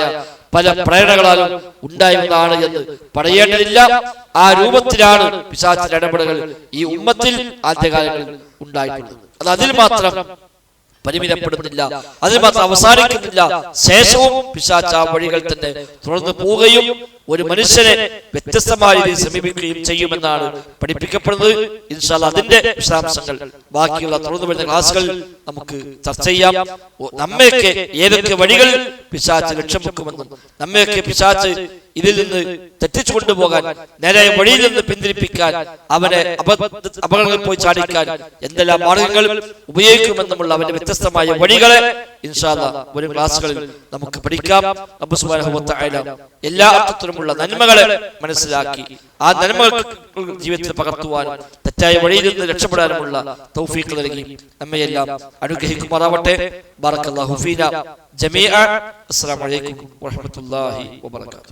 പല പ്രേരണകളാലും ഉണ്ടായതാണ് എന്ന് പറയേണ്ടതില്ല. ആ രൂപത്തിലാണ് പിശാചിന്റെ ഇടപെടലുകൾ ഈ ഉമ്മത്തിൽ ആദ്യകാലങ്ങളിൽ ഉണ്ടായിട്ടുള്ളത്. അത് അതിൽ മാത്രം പരിമിതപ്പെടുന്നില്ല, അതിൽ മാത്രം അവസാനിക്കുന്നില്ല. ശേഷവും പിശാച് ആ വഴികൾ തന്നെ തുടർന്ന് പോവുകയും ഒരു മനുഷ്യനെ വ്യത്യസ്തമായ രീതിയിൽ സമീപിക്കുകയും ചെയ്യുമെന്നാണ് പഠിപ്പിക്കപ്പെടുന്നത്. ഇൻഷാ അല്ലാഹ് അതിന്റെ വിശദാംശങ്ങൾ ബാക്കിയുള്ള തുടർന്ന് വരുന്ന ക്ലാസുകളിൽ നമുക്ക് ചർച്ച ചെയ്യാം. നമ്മയൊക്കെ ഏതൊക്കെ വഴികളിൽ പിശാച് ലക്ഷ്യം വെക്കുമെന്നും നമ്മയൊക്കെ പിശാച് ഇതിൽ നിന്ന് തെറ്റിച്ചു കൊണ്ടുപോകാൻ, നേരെ വഴിയിൽ നിന്ന് പിന്തിരിപ്പിക്കാൻ, അവനെ അപകടങ്ങളിൽ പോയി ചാടിക്കാൻ എന്തെല്ലാം മാർഗങ്ങൾ ഉപയോഗിക്കുമെന്നുമുള്ള അവന്റെ വ്യത്യസ്തമായ വഴികളെ ഇൻഷാ അല്ലാഹ് വരും ക്ലാസുകളിൽ നമുക്ക് പഠിക്കാം. റബ്ബ് സുബ്ഹാനഹു വ തആല എല്ലാ അർത്ഥത്തിലുമുള്ള നന്മകളെ മനസ്സിലാക്കി ആ നന്മകൾ ജീവിതത്തിൽ പകർത്തുവാനും തെറ്റായ വഴിയിൽ നിന്ന് രക്ഷപ്പെടാനുമുള്ള തൗഫീഖ് നൽകി നമ്മയെല്ലാം അനുഗ്രഹിക്കുമാറാവട്ടെ. ബറക്കല്ലാഹു ഫീനാ ജമീഅ. അസ്സലാമു അലൈക്കും വറഹ്മത്തുള്ളാഹി വബറകാതുഹു.